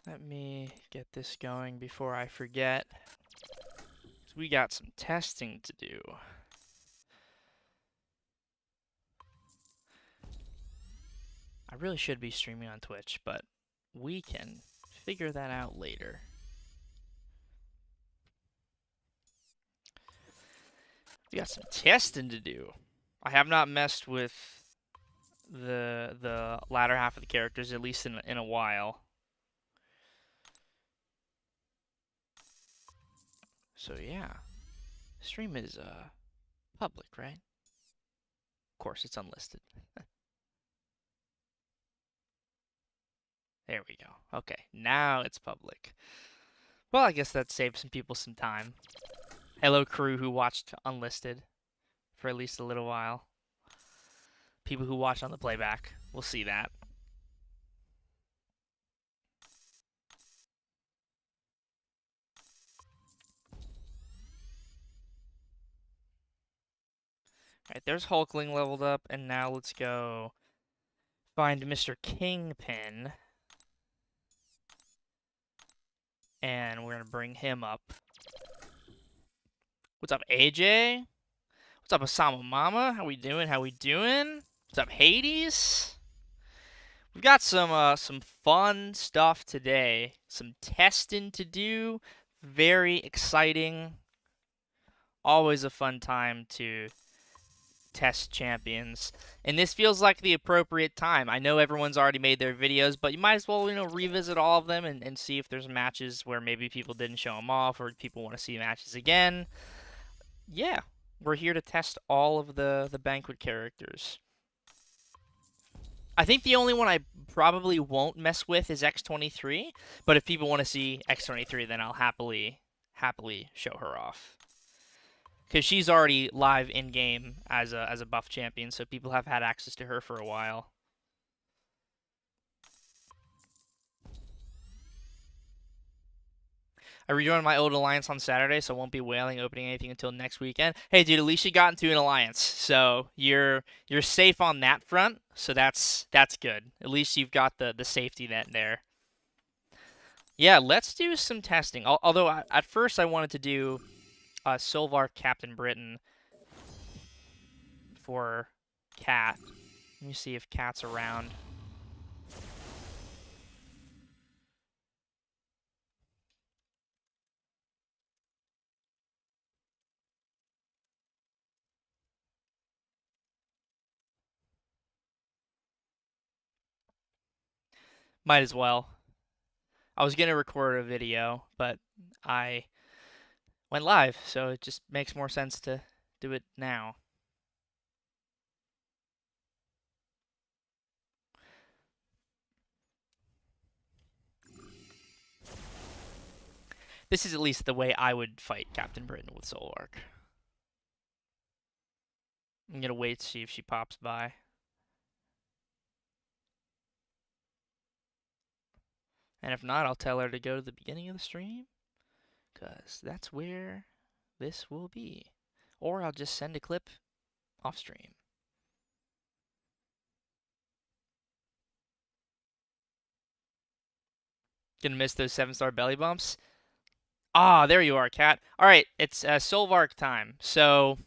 Let me get this going before I forget. We got some testing to do. I really should be streaming on Twitch, but we can figure that out later. We got some testing to do. I have not messed with the latter half of the characters, at least in a while. So yeah, stream is public, right? Of course, it's unlisted. There we go. Okay, now it's public. Well, I guess that saved some people some time. Hello, crew who watched unlisted for at least a little while. People who watch on the playback will see that. Alright, there's Hulkling leveled up, and now let's go find Mr. Kingpin. And we're gonna bring him up. What's up, AJ? What's up, Osama Mama? How we doing? How we doing? What's up, Hades? We've got some fun stuff today. Some testing to do. Very exciting. Always a fun time to test champions. And this feels like the appropriate time. I know everyone's already made their videos, but you might as well, revisit all of them and see if there's matches where maybe people didn't show them off or people want to see matches again. Yeah, we're here to test all of the Banquet characters. I think the only one I probably won't mess with is X23, but if people want to see X23, then I'll happily show her off. Because she's already live in-game as a buff champion, so people have had access to her for a while. I rejoined my old alliance on Saturday, so I won't be whaling opening anything until next weekend. Hey, dude, at least you got into an alliance, so you're safe on that front. So that's good. At least you've got the safety net there. Yeah, let's do some testing. Although at first I wanted to do Solvark Captain Britain for Cat. Let me see if Cat's around. Might as well. I was going to record a video, but I went live, so it just makes more sense to do it now. This is at least the way I would fight Captain Britain with Solvark. I'm going to wait to see if she pops by. And if not, I'll tell her to go to the beginning of the stream, because that's where this will be. Or I'll just send a clip off stream. Gonna miss those 7-star belly bumps. Ah, there you are, Cat. All right, it's Solvark time. So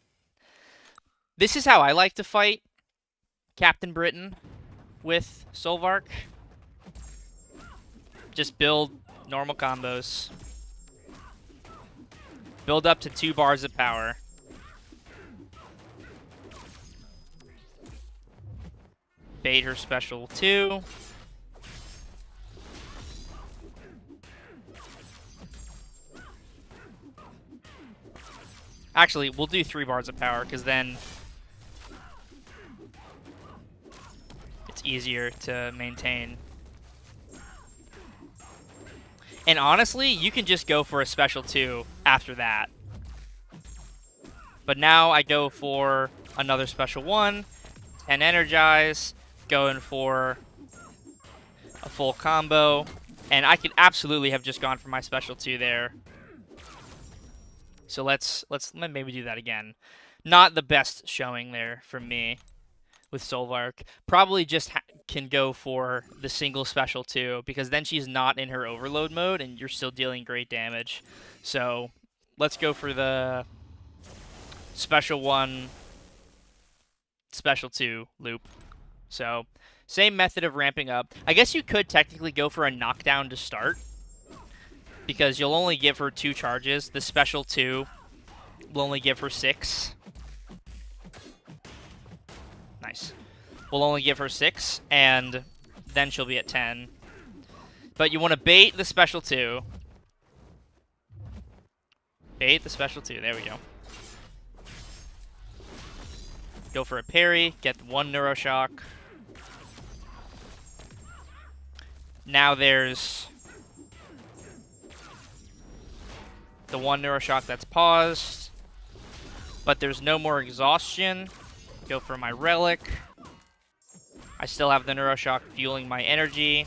this is how I like to fight Captain Britain with Solvark. Just build normal combos. Build up to 2 bars of power. Bait her special 2. Actually, we'll do 3 bars of power, because then it's easier to maintain. And honestly, you can just go for a special 2 after that. But now I go for another special 1, 10 energize, going for a full combo, and I could absolutely have just gone for my special 2 there. So let's maybe do that again. Not the best showing there from me. with Solvark. Probably just can go for the single special too, because then she's not in her overload mode and you're still dealing great damage. So let's go for the special 1, special 2 loop. So same method of ramping up. I guess you could technically go for a knockdown to start, because you'll only give her 2 charges. The special 2 will only give her 6. Nice. We'll only give her 6, and then she'll be at 10. But you want to bait the special 2. Bait the special 2. There we go. Go for a parry. Get 1 Neuroshock. Now there's the 1 Neuroshock that's paused. But there's no more exhaustion. Go for my Relic. I still have the Neuroshock fueling my energy.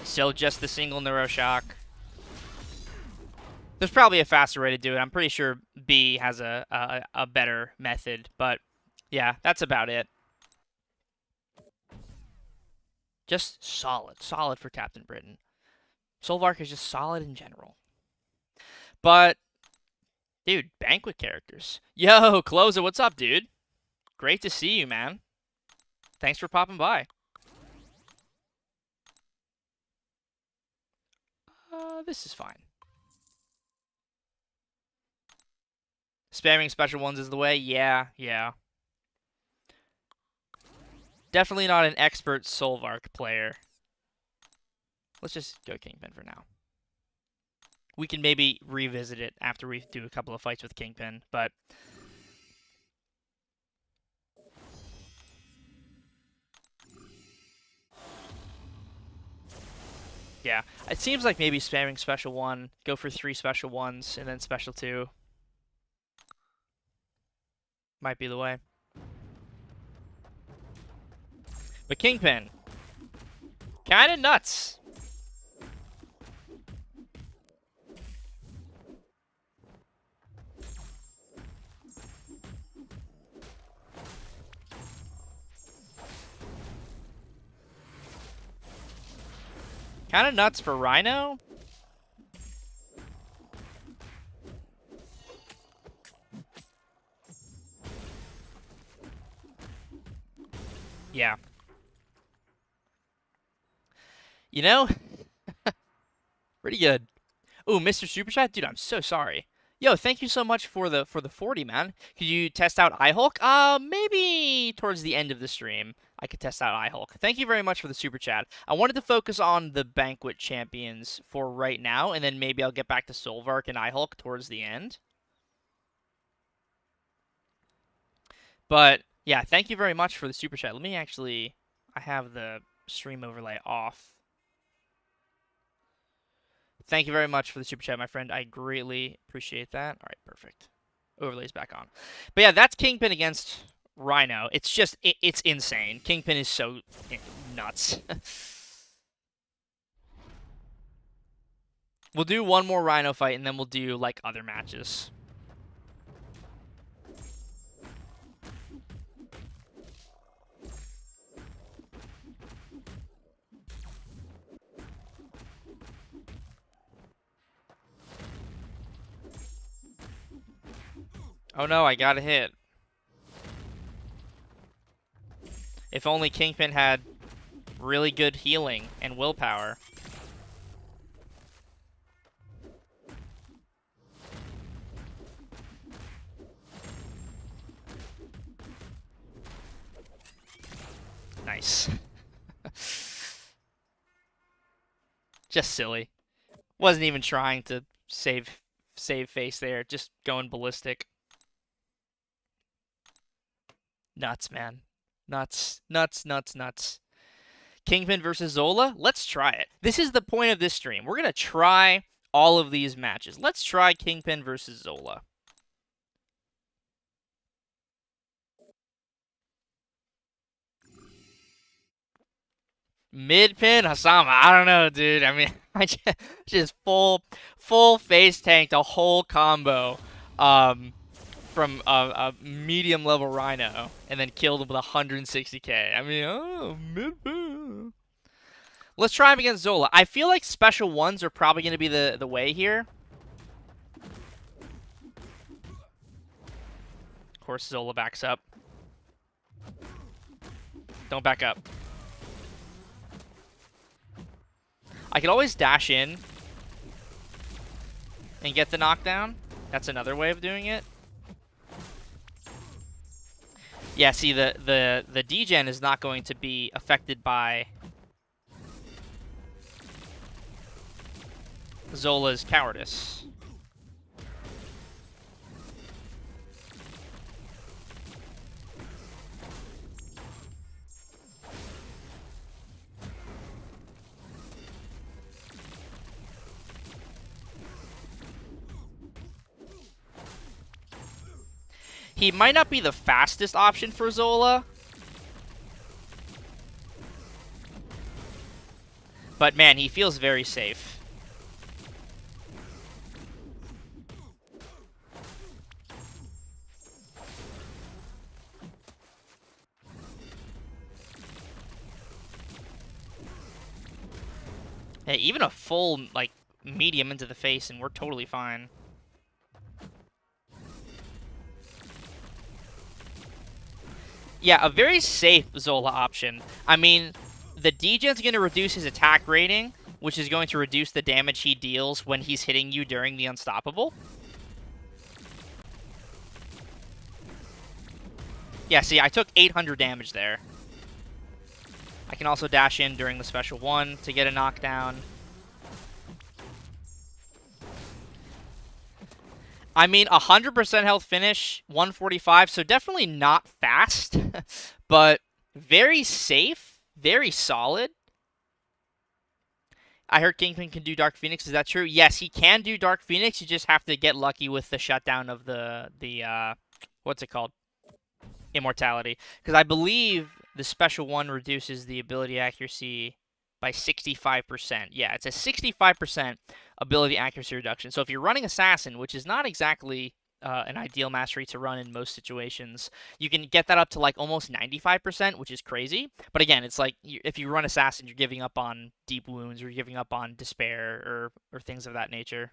Still just the single Neuroshock. There's probably a faster way to do it. I'm pretty sure B has a better method. But yeah, that's about it. Just solid. Solid for Captain Britain. Solvark is just solid in general. But, dude, Banquet characters. Yo, Cloza, what's up, dude? Great to see you, man. Thanks for popping by. This is fine. Spamming special 1s is the way? Yeah. Definitely not an expert Solvark player. Let's just go Kingpin for now. We can maybe revisit it after we do a couple of fights with Kingpin, but... yeah, it seems like maybe spamming special 1, go for 3 special 1s, and then special 2. Might be the way. But Kingpin, kinda nuts. Kinda nuts for Rhino. Yeah. You know, pretty good. Ooh, Mr. Super Chat, dude, I'm so sorry. Yo, thank you so much for the 40, man. Could you test out iHulk? Maybe towards the end of the stream, I could test out iHulk. Thank you very much for the Super Chat. I wanted to focus on the Banquet champions for right now, and then maybe I'll get back to Solvark and iHulk towards the end. But, yeah, thank you very much for the Super Chat. Let me actually... I have the stream overlay off. Thank you very much for the Super Chat, my friend. I greatly appreciate that. All right, perfect. Overlay's back on. But yeah, that's Kingpin against Rhino. It's just, it's insane. Kingpin is so nuts. We'll do one more Rhino fight, and then we'll do, like, other matches. Oh no, I got a hit. If only Kingpin had really good healing and willpower. Nice. Just silly. Wasn't even trying to save face there, just going ballistic. Nuts, man. Nuts. Kingpin versus Zola? Let's try it. This is the point of this stream. We're going to try all of these matches. Let's try Kingpin versus Zola. Mid-pin Hasama. I don't know, dude. I mean, I just full face tanked a whole combo. from a medium level Rhino and then killed him with 160k. I mean, oh, mid. Let's try him against Zola. I feel like special ones are probably going to be the way here. Of course, Zola backs up. Don't back up. I could always dash in and get the knockdown. That's another way of doing it. Yeah, see, the degen is not going to be affected by Zola's cowardice. He might not be the fastest option for Zola, but man, he feels very safe. Hey, even a full, like, medium into the face and we're totally fine. Yeah, a very safe Zola option. I mean, the degen's going to reduce his attack rating, which is going to reduce the damage he deals when he's hitting you during the Unstoppable. Yeah, see, I took 800 damage there. I can also dash in during the special one to get a knockdown. I mean, 100% health finish, 145, so definitely not fast, but very safe, very solid. I heard Kingpin can do Dark Phoenix. Is that true? Yes, he can do Dark Phoenix. You just have to get lucky with the shutdown of the what's it called? Immortality. Because I believe the special one reduces the ability accuracy by 65%. Yeah, it's a 65% ability accuracy reduction. So if you're running Assassin, which is not exactly an ideal mastery to run in most situations, you can get that up to like almost 95%, which is crazy. But again, it's like if you run Assassin, you're giving up on deep wounds, or you're giving up on despair, or things of that nature.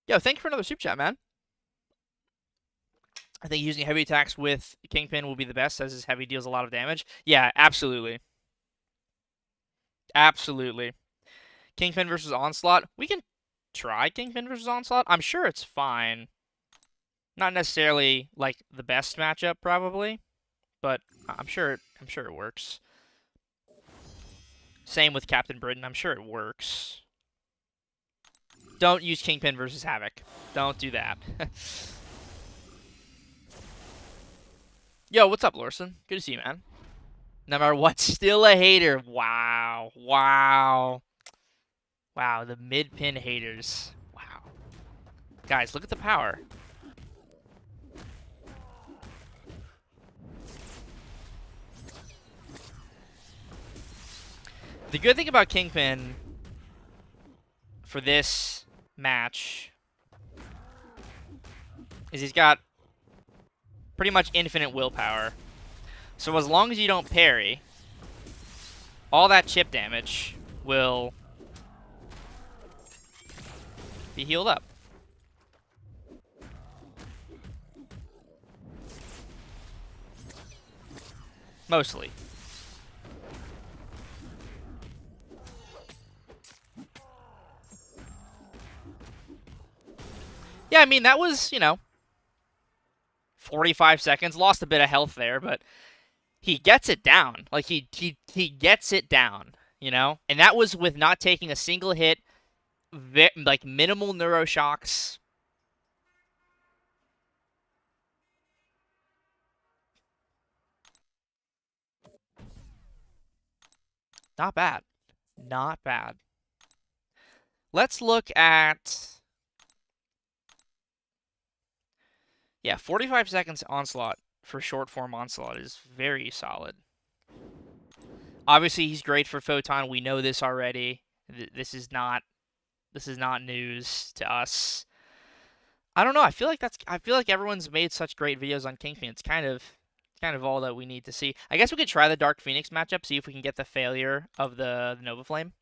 Yo, thank you for another super chat, man. I think using heavy attacks with Kingpin will be the best, as his heavy deals a lot of damage. Yeah, absolutely. Absolutely. Kingpin versus Onslaught. We can try Kingpin versus Onslaught. I'm sure it's fine. Not necessarily like the best matchup, probably, but I'm sure it works. Same with Captain Britain. I'm sure it works. Don't use Kingpin versus Havoc. Don't do that. Yo, what's up, Lorson? Good to see you, man. No matter what, still a hater. Wow. Wow. Wow, the mid-pin haters. Wow. Guys, look at the power. The good thing about Kingpin for this match is he's got pretty much infinite willpower. So as long as you don't parry, all that chip damage will be healed up. Mostly. Yeah, I mean, that was, 45 seconds. Lost a bit of health there, but he gets it down. Like, he gets it down, And that was with not taking a single hit, like, minimal neuroshocks. Not bad. Not bad. Let's look at... Yeah, 45 seconds Onslaught for short form Onslaught is very solid. Obviously, he's great for Photon. We know this already. This is not This is not news to us. I don't know. I feel like everyone's made such great videos on Kingpin. It's kind of all that we need to see. I guess we could try the Dark Phoenix matchup, see if we can get the failure of the Nova Flame.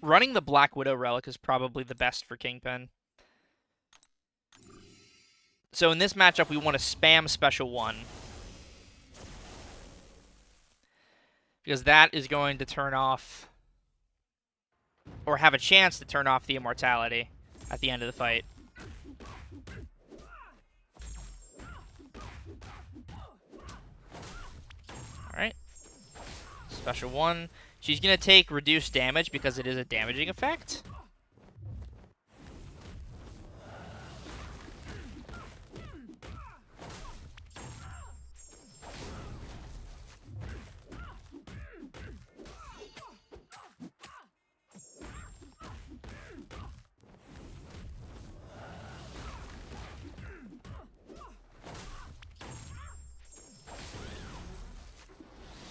Running the Black Widow relic is probably the best for Kingpin. So in this matchup, we want to spam Special 1. Because that is going to turn off, or have a chance to turn off, the immortality at the end of the fight. Alright. Special 1. She's going to take reduced damage because it is a damaging effect.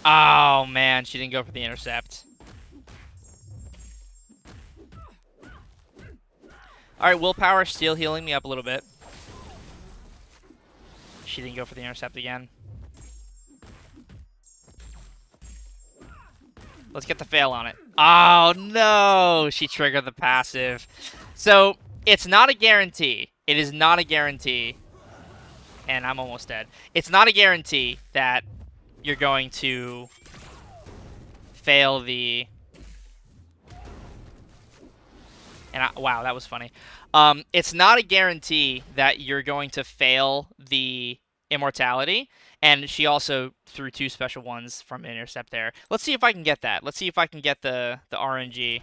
Oh, man, she didn't go for the intercept. Alright, Willpower still healing me up a little bit. She didn't go for the intercept again. Let's get the fail on it. Oh, no! She triggered the passive. So, it's not a guarantee. It is not a guarantee. And I'm almost dead. It's not a guarantee that you're going to fail the... wow, that was funny. It's not a guarantee that you're going to fail the immortality. And she also threw 2 special 1s from intercept there. Let's see if I can get that. Let's see if I can get the RNG.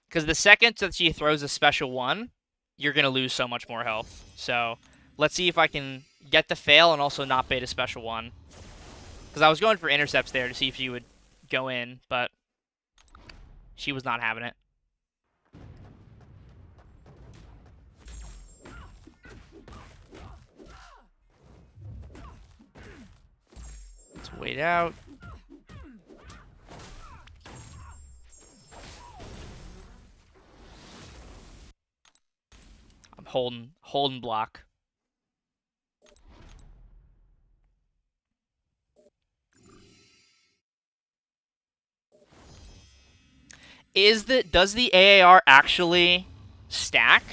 Because the second that she throws a special 1, you're going to lose so much more health. So let's see if I can get the fail and also not bait a special 1. Because I was going for intercepts there to see if she would go in, but she was not having it. Let's wait out. I'm holding block. Does the AAR actually stack?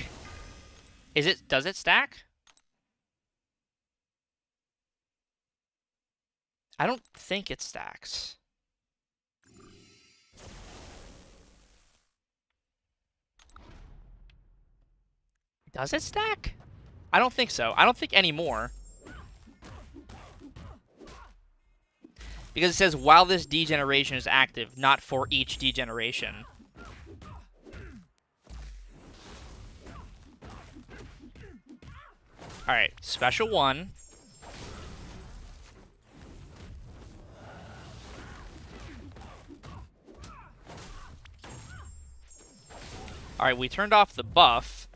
Does it stack? I don't think it stacks. Does it stack? I don't think so. I don't think anymore. Because it says, while this degeneration is active, not for each degeneration. Alright, special 1. Alright, we turned off the buff.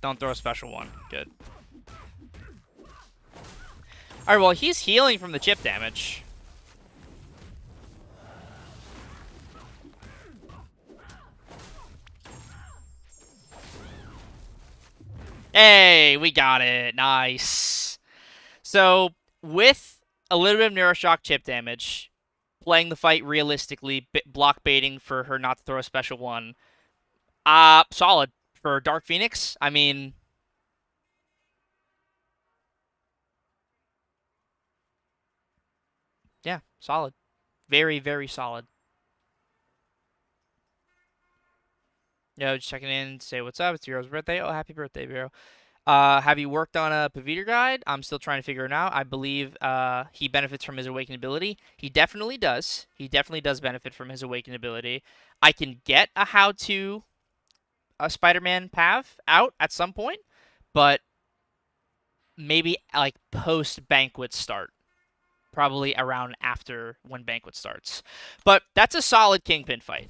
Don't throw a special 1. Good. Alright, well, he's healing from the chip damage. Hey, we got it. Nice. So, with a little bit of Neuroshock chip damage, playing the fight realistically, block baiting for her not to throw a special 1, solid. For Dark Phoenix, I mean... yeah, solid. Very, very solid. Yo, just checking in, say what's up. It's Hero's birthday. Oh, happy birthday, Vero. Have you worked on a Pavitr guide? I'm still trying to figure it out. I believe he benefits from his awakened ability. He definitely does. He definitely does benefit from his awakened ability. I can get a how-to Spider-Man Pav out at some point, but maybe like post-Banquet start. probably around after when Banquet starts. But that's a solid Kingpin fight.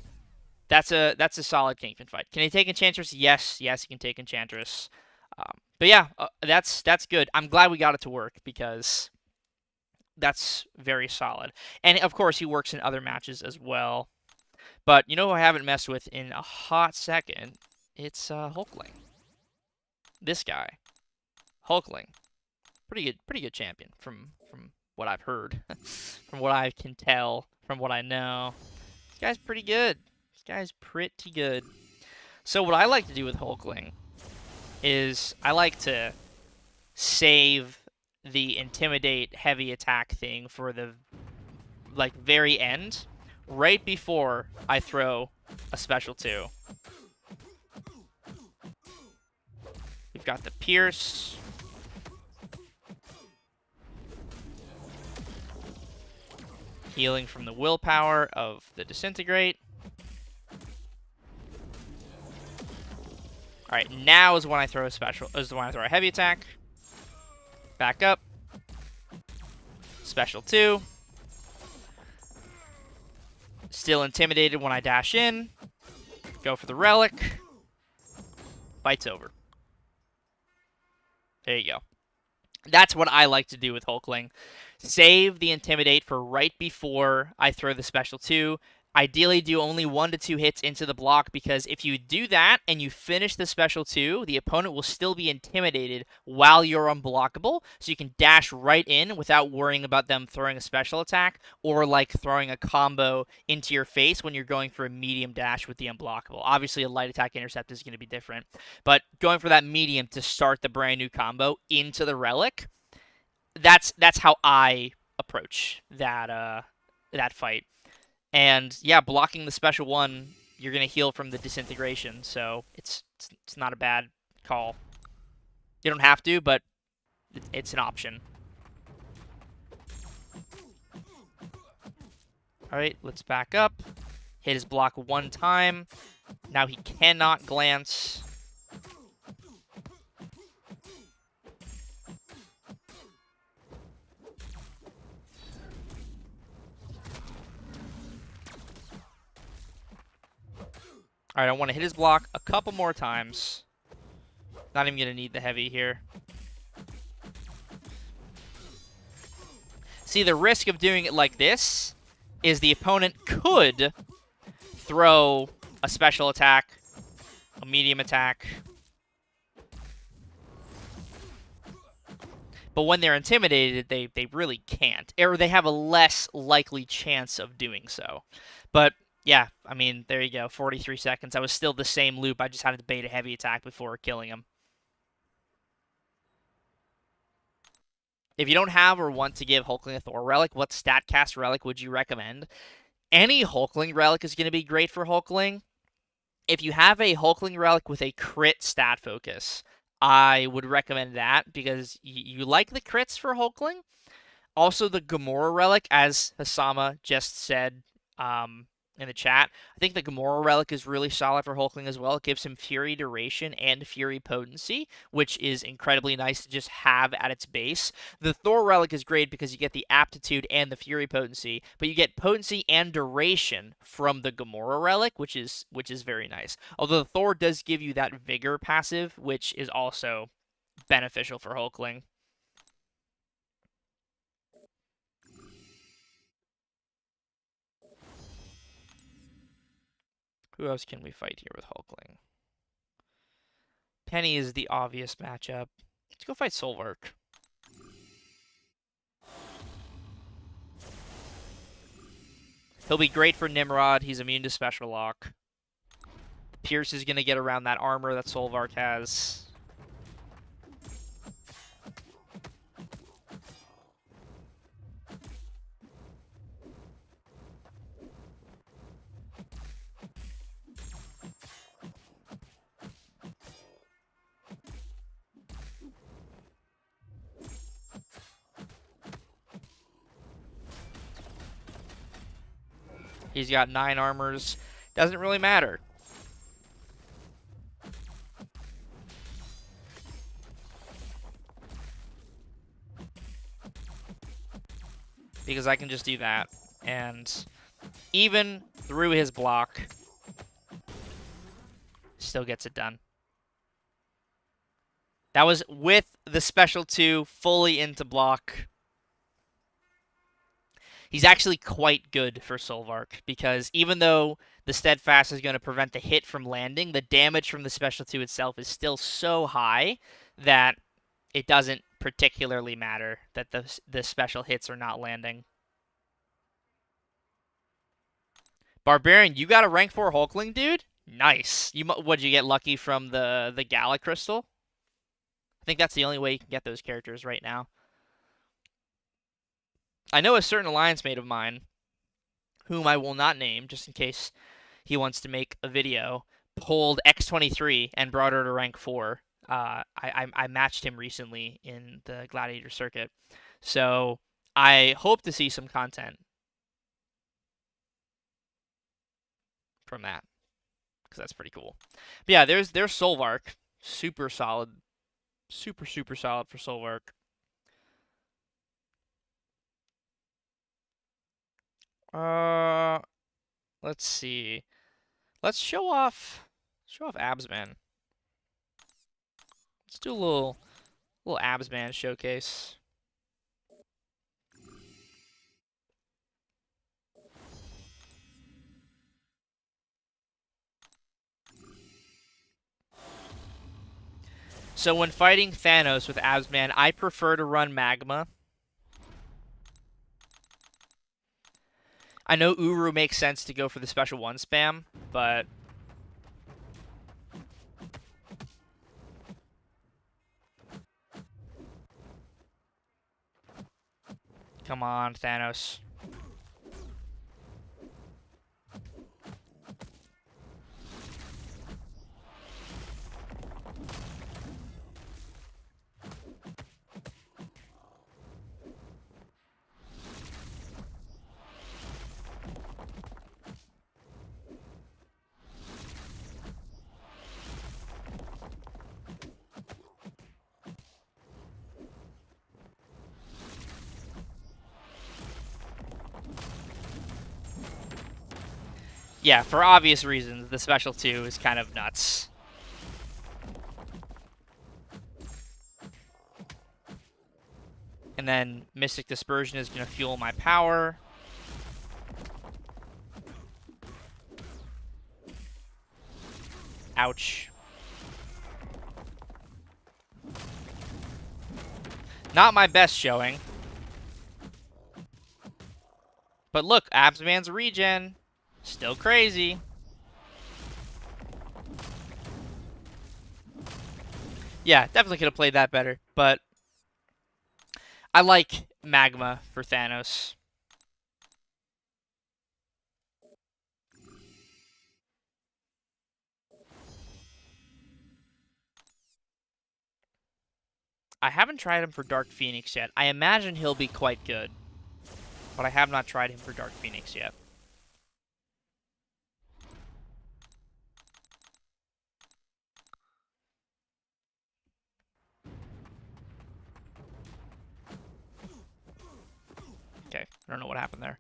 That's a solid Kingpin fight. Can he take Enchantress? Yes, he can take Enchantress. But yeah, that's good. I'm glad we got it to work because that's very solid. And of course, he works in other matches as well. But you know who I haven't messed with in a hot second? It's Hulkling. This guy, Hulkling, pretty good champion from what I've heard, from what I can tell, from what I know. This guy's pretty good. This guy's pretty good. So what I like to do with Hulkling is I like to save the intimidate heavy attack thing for the very end, right before I throw a special 2. We've got the Pierce. Healing from the willpower of the Disintegrate. Alright, now is when I throw a heavy attack. Back up. Special 2. Still intimidated when I dash in. Go for the relic. Fight's over. There you go. That's what I like to do with Hulkling. Save the Intimidate for right before I throw the special 2. Ideally, do only 1 to 2 hits into the block, because if you do that and you finish the special 2, the opponent will still be intimidated while you're unblockable, so you can dash right in without worrying about them throwing a special attack or like throwing a combo into your face when you're going for a medium dash with the unblockable. Obviously, a light attack intercept is going to be different, but going for that medium to start the brand new combo into the relic, that's how I approach that fight. And yeah, blocking the special 1, you're gonna heal from the disintegration, so it's not a bad call. You don't have to, but it's an option. All right, let's back up. Hit his block 1 time. Now he cannot glance. All right, I want to hit his block a couple more times. Not even going to need the heavy here. See, the risk of doing it like this is the opponent could throw a special attack, a medium attack. But when they're intimidated, they really can't. Or they have a less likely chance of doing so. But yeah, I mean, there you go. 43 seconds. I was still the same loop. I just had to bait a heavy attack before killing him. If you don't have or want to give Hulkling a Thor relic, what StatCast relic would you recommend? Any Hulkling relic is going to be great for Hulkling. If you have a Hulkling relic with a crit stat focus, I would recommend that because you like the crits for Hulkling. Also, the Gamora relic, as Hasama just said in the chat, I think the Gamora relic is really solid for Hulkling as well. It gives him Fury duration and Fury potency, which is incredibly nice to just have at its base. The Thor relic is great because you get the aptitude and the Fury potency, but you get potency and duration from the Gamora relic, which is very nice. Although the Thor does give you that Vigor passive, which is also beneficial for Hulkling. Who else can we fight here with Hulkling? Penny is the obvious matchup. Let's go fight Solvark. He'll be great for Nimrod. He's immune to special lock. Pierce is going to get around that armor that Solvark has. He's got 9 armors. Doesn't really matter. because I can just do that. And even through his block, still gets it done. That was with the special 2 fully into block. He's actually quite good for Solvark, because even though the Steadfast is going to prevent the hit from landing, the damage from the special 2 itself is still so high that it doesn't particularly matter that the special hits are not landing. Barbarian, you got a rank 4 Hulkling, dude? Nice. What'd you get lucky from the Gala Crystal? I think that's the only way you can get those characters right now. I know a certain alliance mate of mine, whom I will not name just in case he wants to make a video, pulled X23 and brought her to rank 4. I matched him recently in the Gladiator circuit. So I hope to see some content from that, because that's pretty cool. But yeah, there's Solvark. Super solid. Super solid for Solvark. Let's see. Let's show off Absman. Let's do a little Absman showcase. So when fighting Thanos with Absman, I prefer to run Magma. I know Uru makes sense to go for the special 1 spam, but come on, Thanos. Yeah, for obvious reasons, the special 2 is kind of nuts. And then Mystic Dispersion is going to fuel my power. Ouch. Not my best showing. But look, Absman's regen. Still crazy. Yeah, definitely could have played that better, but I like Magma for Thanos. I haven't tried him for Dark Phoenix yet. I imagine he'll be quite good, but I have not tried him for Dark Phoenix yet. Okay, I don't know what happened there.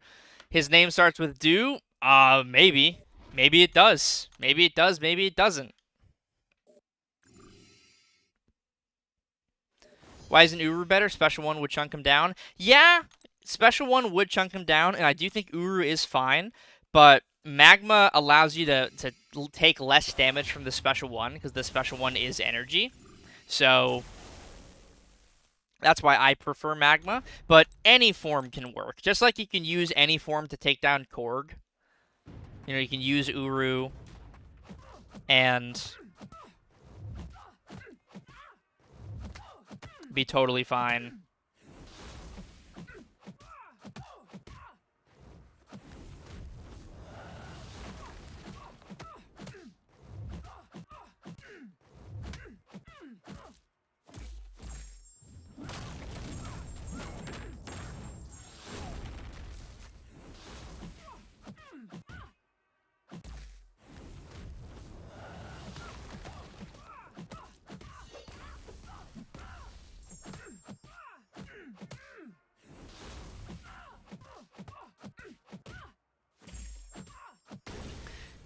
His name starts with Do? Maybe. Maybe it does. Maybe it does, maybe it doesn't. Why isn't Uru better? Special 1 would chunk him down. Yeah, Special 1 would chunk him down, and I do think Uru is fine, but Magma allows you to take less damage from the Special 1, because the Special 1 is energy. So that's why I prefer Magma, but any form can work. Just like you can use any form to take down Korg. You know, you can use Uru and be totally fine.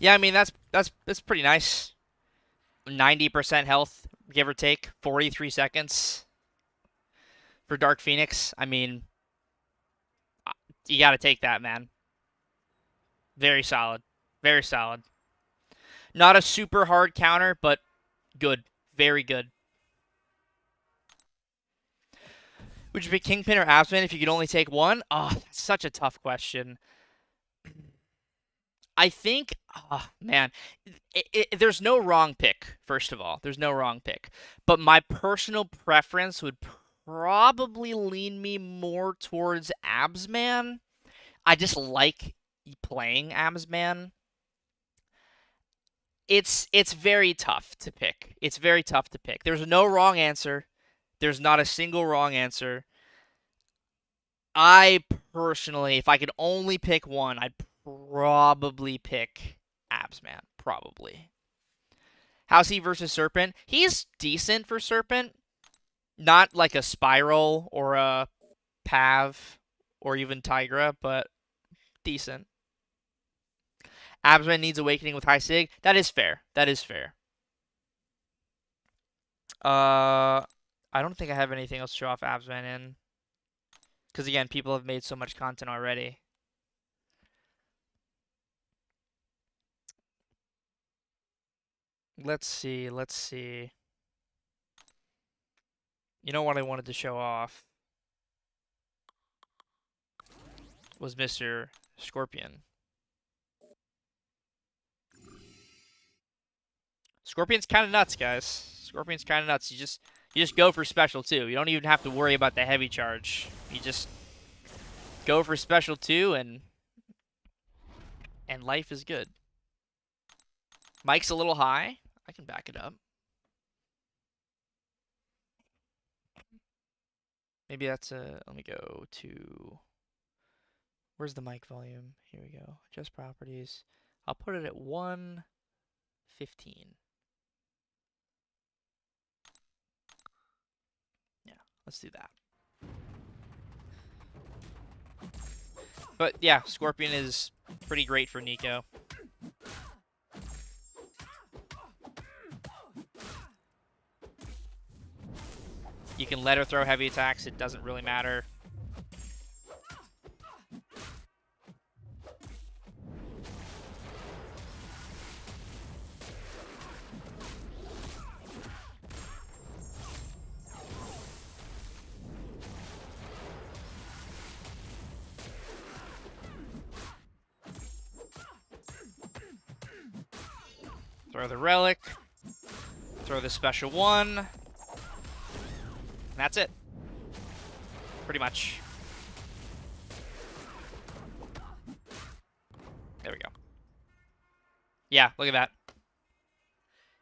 Yeah, I mean that's pretty nice. 90% health, give or take, 43 seconds for Dark Phoenix. I mean, you got to take that, man. Very solid. Very solid. Not a super hard counter, but good. Very good. Would you pick Kingpin or Absman if you could only take one? Oh, that's such a tough question. I think, oh, man, there's no wrong pick, first of all. There's no wrong pick. But my personal preference would probably lean me more towards Absman. I just like playing Absman. It's very tough to pick. It's very tough to pick. There's no wrong answer. There's not a single wrong answer. I personally, if I could only pick one, I'd probably pick Absman. Probably. How's he versus Serpent? He's decent for Serpent. Not like a Spiral or a Pav or even Tigra, but decent. Absman needs Awakening with high Sig. That is fair. That is fair. I don't think I have anything else to show off Absman in. Because, again, people have made so much content already. Let's see. Let's see. You know what I wanted to show off? Was Mr. Scorpion. Scorpion's kind of nuts, guys. Scorpion's kind of nuts. You just go for special 2. You don't even have to worry about the heavy charge. You just go for special 2 and life is good. Mike's a little high. I can back it up. Maybe that's a... Let me go to... Where's the mic volume? Here we go. Adjust properties. I'll put it at 115. Yeah, let's do that. But yeah, Scorpion is pretty great for Nico. You can let her throw heavy attacks. It doesn't really matter. Throw the relic. Throw the special 1. And that's it. Pretty much. There we go. Yeah, look at that.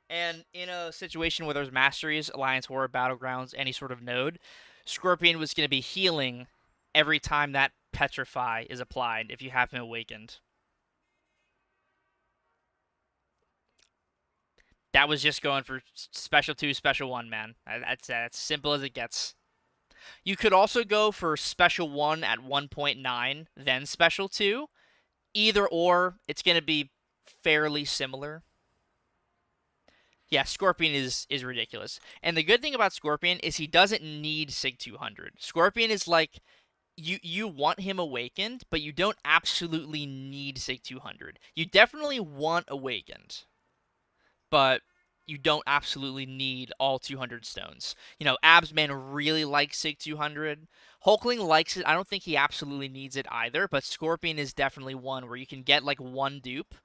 And in a situation where there's Masteries, Alliance War, Battlegrounds, any sort of node, Scorpion was going to be healing every time that Petrify is applied if you have him awakened. That was just going for special 2, special 1, man. That's as simple as it gets. You could also go for special 1 at 1.9, then special 2. Either or, it's going to be fairly similar. Yeah, Scorpion is ridiculous. And the good thing about Scorpion is he doesn't need Sig 200. Scorpion is like, you want him awakened, but you don't absolutely need Sig 200. You definitely want awakened, but you don't absolutely need all 200 stones. You know, Absman really likes Sig 200. Hulkling likes it. I don't think he absolutely needs it either, but Scorpion is definitely one where you can get like one dupe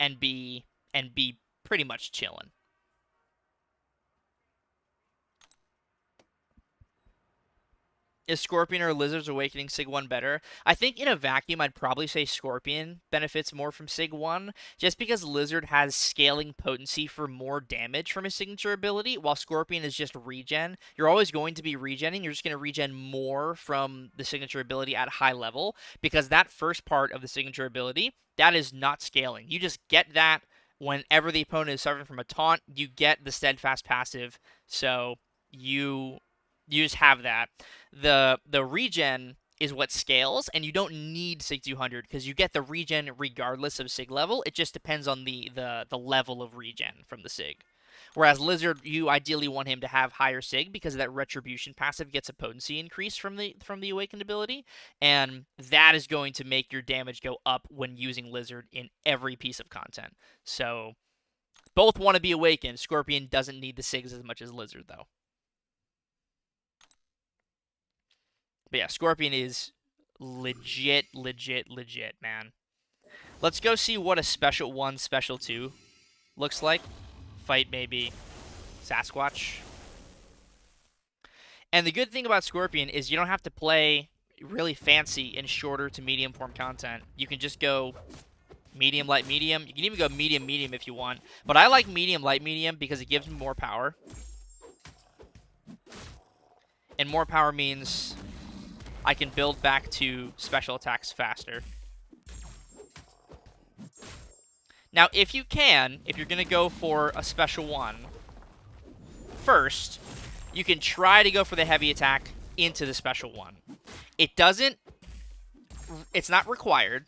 and be pretty much chilling. Is Scorpion or Lizard's Awakening Sig 1 better? I think in a vacuum, I'd probably say Scorpion benefits more from Sig 1, just because Lizard has scaling potency for more damage from his signature ability, while Scorpion is just regen. You're always going to be regenning, you're just going to regen more from the signature ability at high level, because that first part of the signature ability, that is not scaling. You just get that whenever the opponent is suffering from a taunt, you get the Steadfast passive, so you just have that. The regen is what scales, and you don't need Sig 200 because you get the regen regardless of Sig level. It just depends on the level of regen from the Sig. Whereas Lizard, you ideally want him to have higher Sig because that Retribution passive gets a potency increase from the Awakened ability, and that is going to make your damage go up when using Lizard in every piece of content. So both want to be Awakened. Scorpion doesn't need the Sigs as much as Lizard, though. But yeah, Scorpion is legit, man. Let's go see what a Special 1, Special 2 looks like. Fight maybe Sasquatch. And the good thing about Scorpion is you don't have to play really fancy in shorter to medium form content. You can just go medium, light, medium. You can even go medium, medium if you want. But I like medium, light, medium because it gives me more power. And more power means I can build back to special attacks faster. Now, if you're going to go for a special 1 first, you can try to go for the heavy attack into the special 1. It's not required,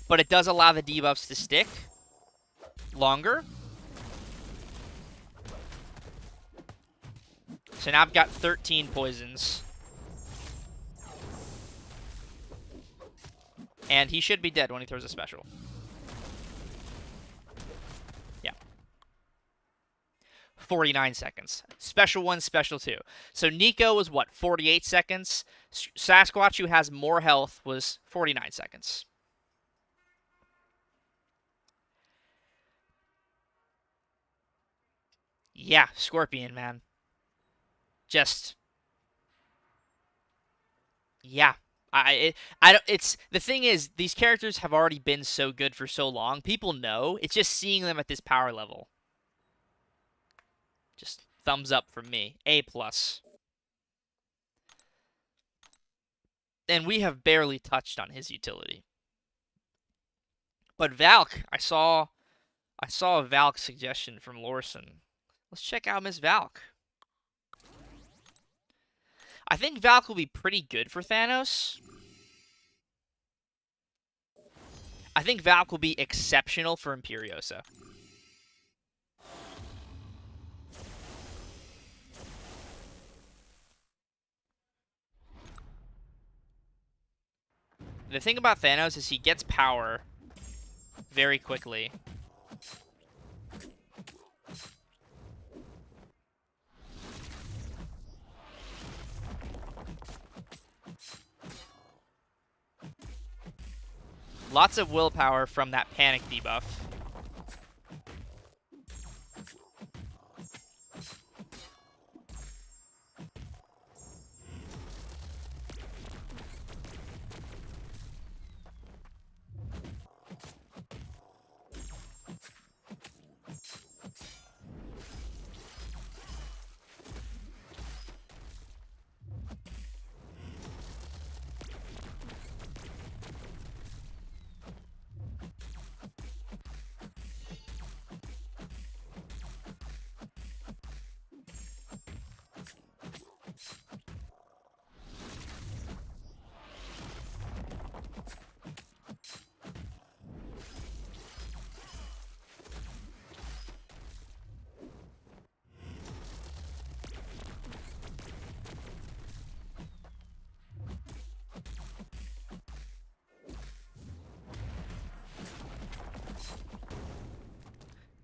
but it does allow the debuffs to stick longer. So now I've got 13 poisons. And he should be dead when he throws a special. Yeah. 49 seconds. Special 1, special 2. So Nico was what, 48 seconds? Sasquatch, who has more health, was 49 seconds. Yeah, Scorpion, man. Just... yeah. It's the thing is, these characters have already been so good for so long. People know. It's just seeing them at this power level. Just thumbs up from me. A+. And we have barely touched on his utility. But Valk, I saw a Valk suggestion from Lorson. Let's check out Miss Valk. I think Valk will be pretty good for Thanos. I think Valk will be exceptional for Imperiosa. The thing about Thanos is he gets power very quickly. Lots of willpower from that panic debuff.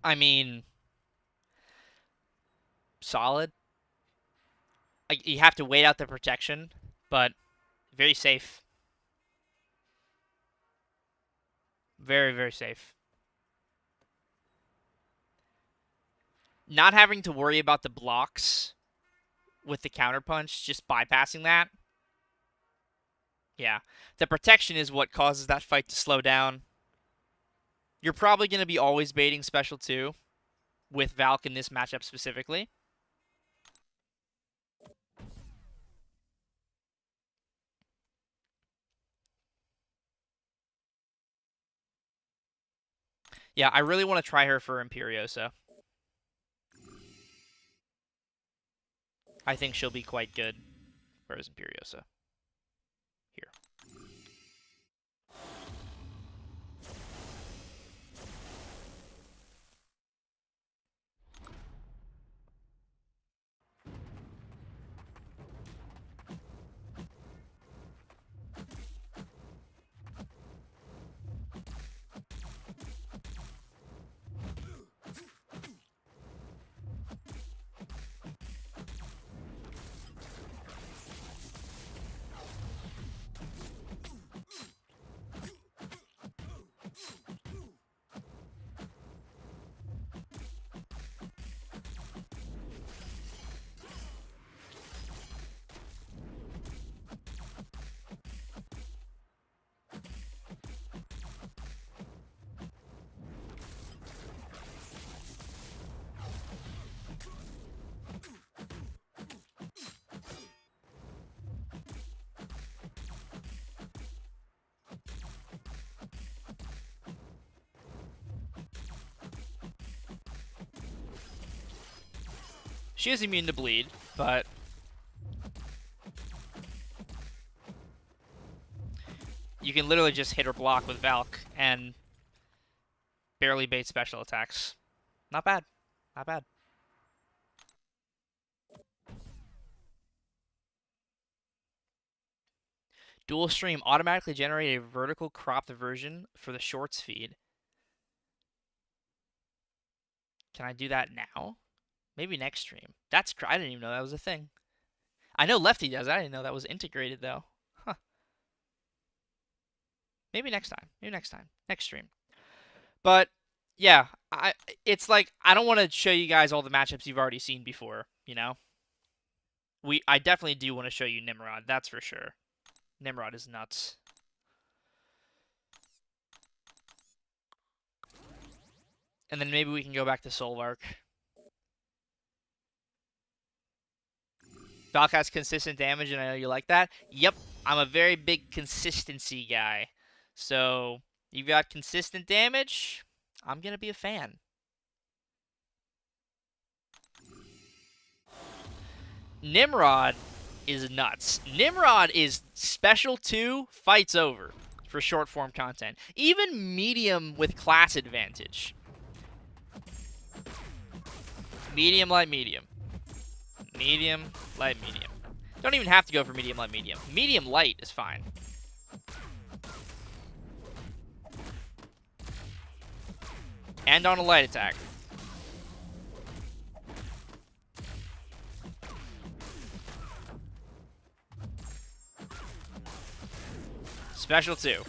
I mean, solid. You have to wait out the protection, but very safe. Very, very safe. Not having to worry about the blocks with the counterpunch, just bypassing that. Yeah. The protection is what causes that fight to slow down. You're probably going to be always baiting special 2 with Valk in this matchup specifically. Yeah, I really want to try her for Imperiosa. I think she'll be quite good for his Imperiosa. She is immune to bleed, but you can literally just hit her block with Valk and barely bait special attacks. Not bad. Not bad. Dual stream automatically generate a vertical cropped version for the shorts feed. Can I do that now? Maybe next stream. That's I didn't even know that was a thing. I know Lefty does. I didn't know that was integrated though. Huh. Maybe next time. Maybe next time. Next stream. But yeah, it's like I don't want to show you guys all the matchups you've already seen before, you know? I definitely do want to show you Nimrod, that's for sure. Nimrod is nuts. And then maybe we can go back to Solvark. Valk has consistent damage, and I know you like that. Yep, I'm a very big consistency guy. So, you've got consistent damage, I'm going to be a fan. Nimrod is nuts. Nimrod is special 2, fights over for short form content. Even medium with class advantage. Medium, light, medium. Medium, light, medium. Don't even have to go for medium, light, medium. Medium, light is fine. And on a light attack. Special 2.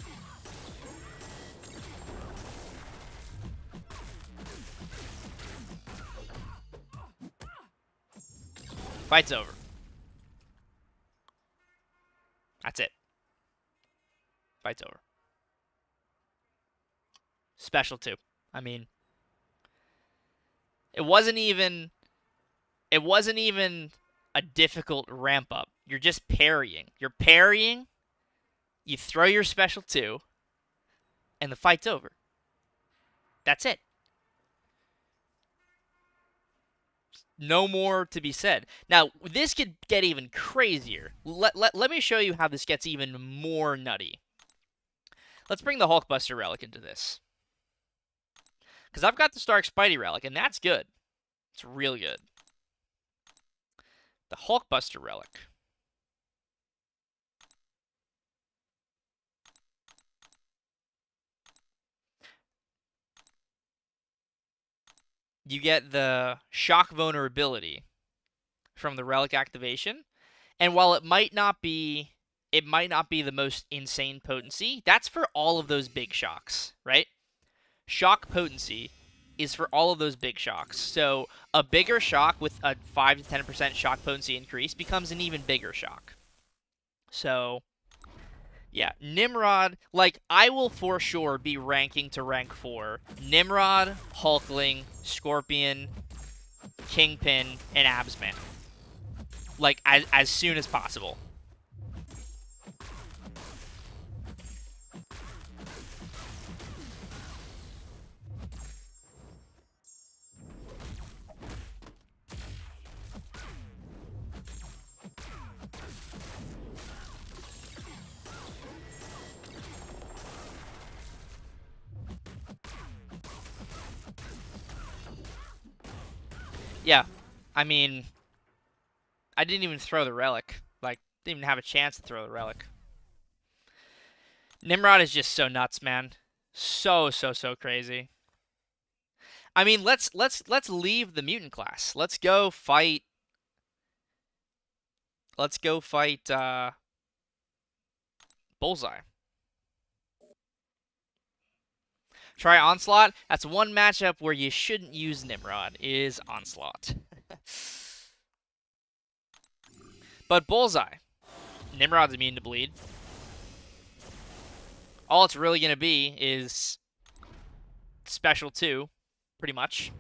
Fight's over. That's it. Fight's over. Special 2. I mean, it wasn't even a difficult ramp up. You're just parrying. You're parrying, you throw your special 2, and the fight's over. That's it. No more to be said. Now, this could get even crazier. Let me show you how this gets even more nutty. Let's bring the Hulkbuster Relic into this. Because I've got the Stark Spidey Relic, and that's good. It's real good. The Hulkbuster Relic. You get the shock vulnerability from the relic activation, and while it might not be the most insane potency, that's for all of those big shocks, right? Shock potency is for all of those big shocks. So a bigger shock with a 5 to 10% shock potency increase becomes an even bigger shock. So yeah, Nimrod, like, I will for sure be ranking to rank 4 Nimrod, Hulkling, Scorpion, Kingpin, and Absman. Like, as soon as possible. Yeah, I mean, I didn't even throw the relic. Like, didn't even have a chance to throw the relic. Nimrod is just so nuts, man. So crazy. I mean, let's leave the mutant class. Let's go fight. Bullseye. Try Onslaught. That's one matchup where you shouldn't use Nimrod, is Onslaught. But Bullseye. Nimrod's immune to bleed. All it's really going to be is special 2, pretty much.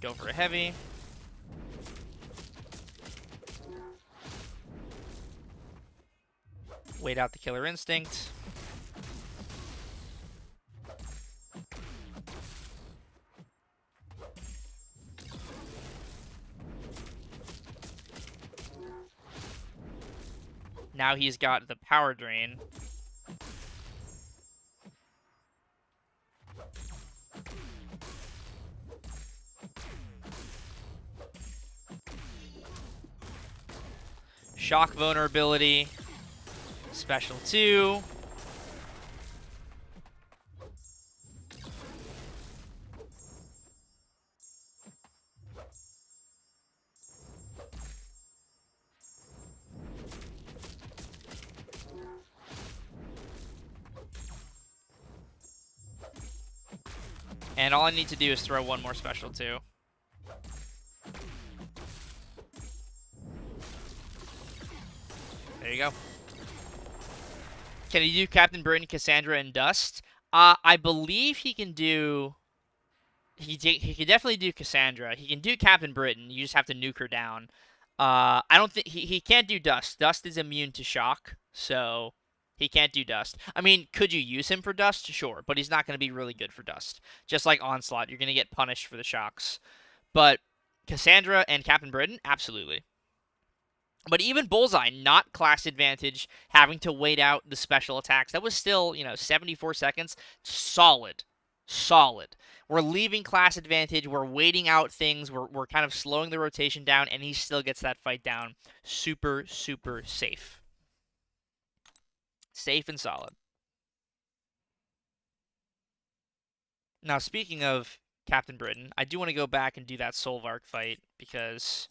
Go for a heavy. Wait out the Killer Instinct. Now he's got the Power Drain. Shock Vulnerability. Special 2. And all I need to do is throw one more special 2. There you go. Can he do Captain Britain, Cassandra, and Dust? I believe he can do... He can definitely do Cassandra. He can do Captain Britain. You just have to nuke her down. I don't think... He can't do Dust. Dust is immune to shock, so... He can't do Dust. I mean, could you use him for Dust? Sure, but he's not going to be really good for Dust. Just like Onslaught, you're going to get punished for the shocks. But Cassandra and Captain Britain, absolutely. But even Bullseye, not class advantage, having to wait out the special attacks. That was still, 74 seconds. Solid. Solid. We're leaving class advantage. We're waiting out things. We're kind of slowing the rotation down, and he still gets that fight down. Super, super safe. Safe and solid. Now, speaking of Captain Britain, I do want to go back and do that Solvark fight, because...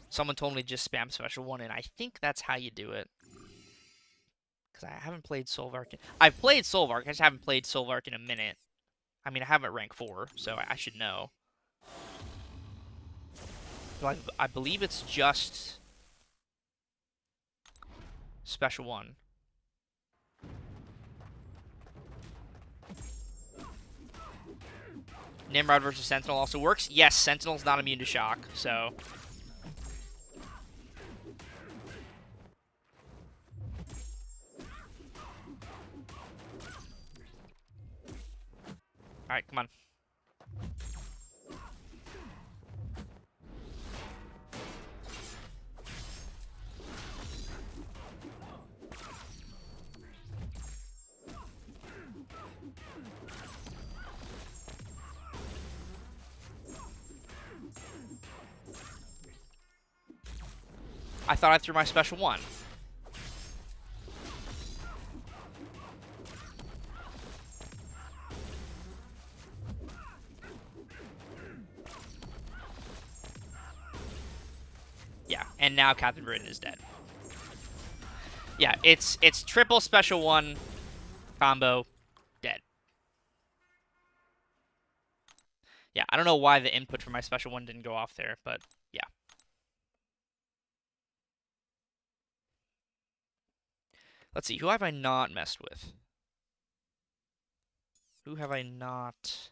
Someone told me just spam special 1, and I think that's how you do it. Because I haven't played Solvark. I've played Solvark, I just haven't played Solvark in a minute. I mean, I have it at rank 4, so I should know. So I believe it's just special 1. Nimrod versus Sentinel also works. Yes, Sentinel's not immune to shock, so... Alright, come on. I thought I threw my special 1. Yeah, and now Captain Britain is dead. Yeah, it's triple special 1 combo, dead. Yeah, I don't know why the input for my special 1 didn't go off there, but yeah. Let's see, who have I not messed with? Who have I not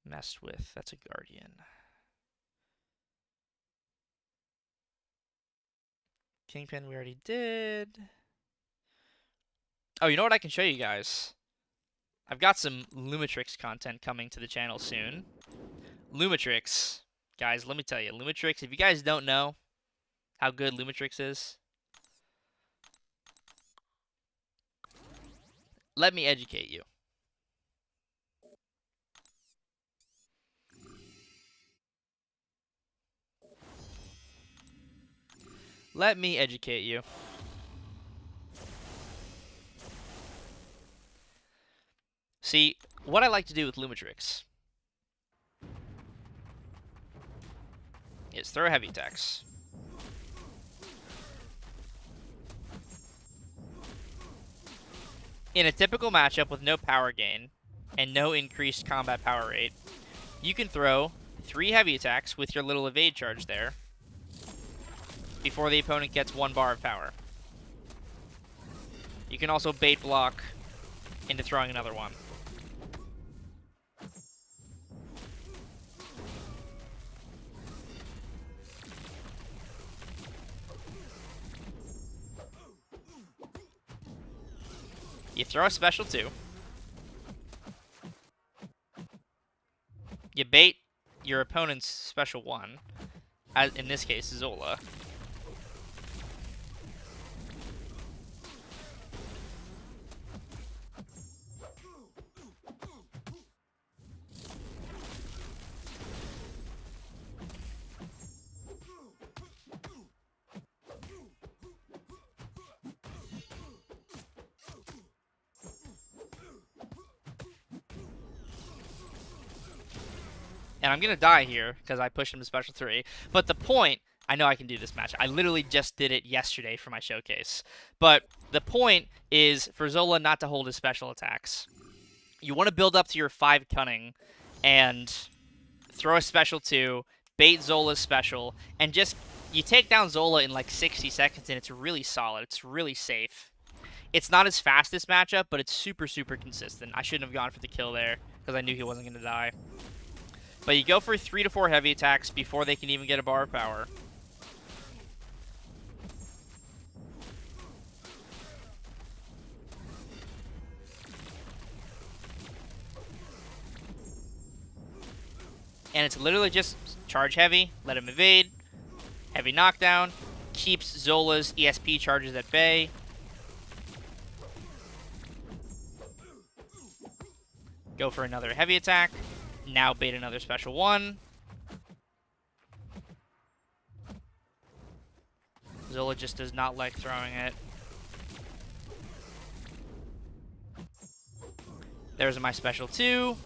messed with? That's a Guardian. Kingpin we already did. Oh, you know what I can show you guys? I've got some Lumatrix content coming to the channel soon. Lumatrix. Guys, let me tell you. Lumatrix, if you guys don't know how good Lumatrix is, let me educate you. Let me educate you. See, what I like to do with Lumatrix is throw heavy attacks. In a typical matchup with no power gain and no increased combat power rate, you can throw 3 heavy attacks with your little evade charge there before the opponent gets 1 bar of power. You can also bait block into throwing another one. You throw a special 2. You bait your opponent's special 1. As in this case, Zola. And I'm going to die here because I pushed him to special 3. But the point, I know I can do this match. I literally just did it yesterday for my showcase. But the point is for Zola not to hold his special attacks. You want to build up to your 5 cunning and throw a special 2, bait Zola's special, and just, you take down Zola in like 60 seconds and it's really solid. It's really safe. It's not as fast this matchup, but it's super, super consistent. I shouldn't have gone for the kill there because I knew he wasn't going to die. But you go for 3 to 4 heavy attacks before they can even get a bar of power. And it's literally just charge heavy, let him evade, heavy knockdown, keeps Zola's ESP charges at bay. Go for another heavy attack. Now bait another special 1. Zola just does not like throwing it. There's my special 2.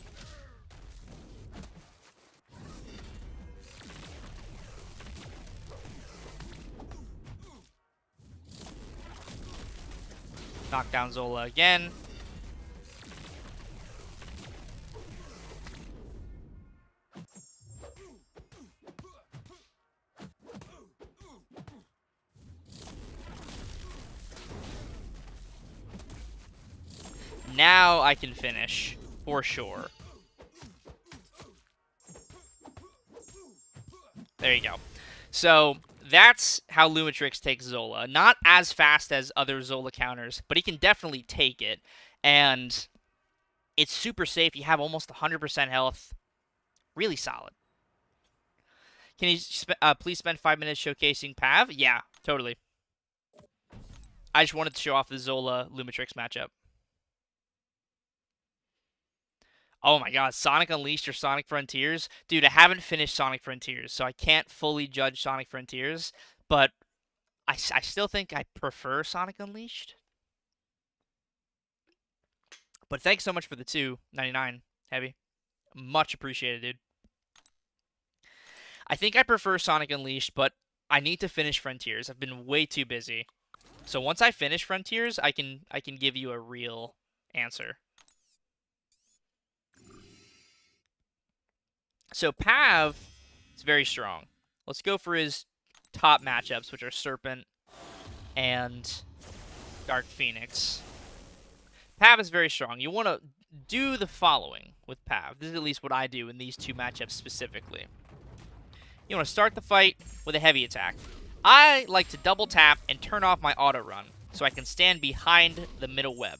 Knock down Zola again. Now I can finish, for sure. There you go. So, that's how Lumatrix takes Zola. Not as fast as other Zola counters, but he can definitely take it. And it's super safe. You have almost 100% health. Really solid. Can you please spend 5 minutes showcasing Pav? Yeah, totally. I just wanted to show off the Zola Lumatrix matchup. Oh my god, Sonic Unleashed or Sonic Frontiers? Dude, I haven't finished Sonic Frontiers, so I can't fully judge Sonic Frontiers, but I still think I prefer Sonic Unleashed. But thanks so much for the $2.99, Heavy. Much appreciated, dude. I think I prefer Sonic Unleashed, but I need to finish Frontiers. I've been way too busy. So once I finish Frontiers, I can give you a real answer. So Pav is very strong. Let's go for his top matchups, which are Serpent and Dark Phoenix. Pav is very strong. You want to do the following with Pav. This is at least what I do in these 2 matchups specifically. You want to start the fight with a heavy attack. I like to double tap and turn off my auto run so I can stand behind the middle web.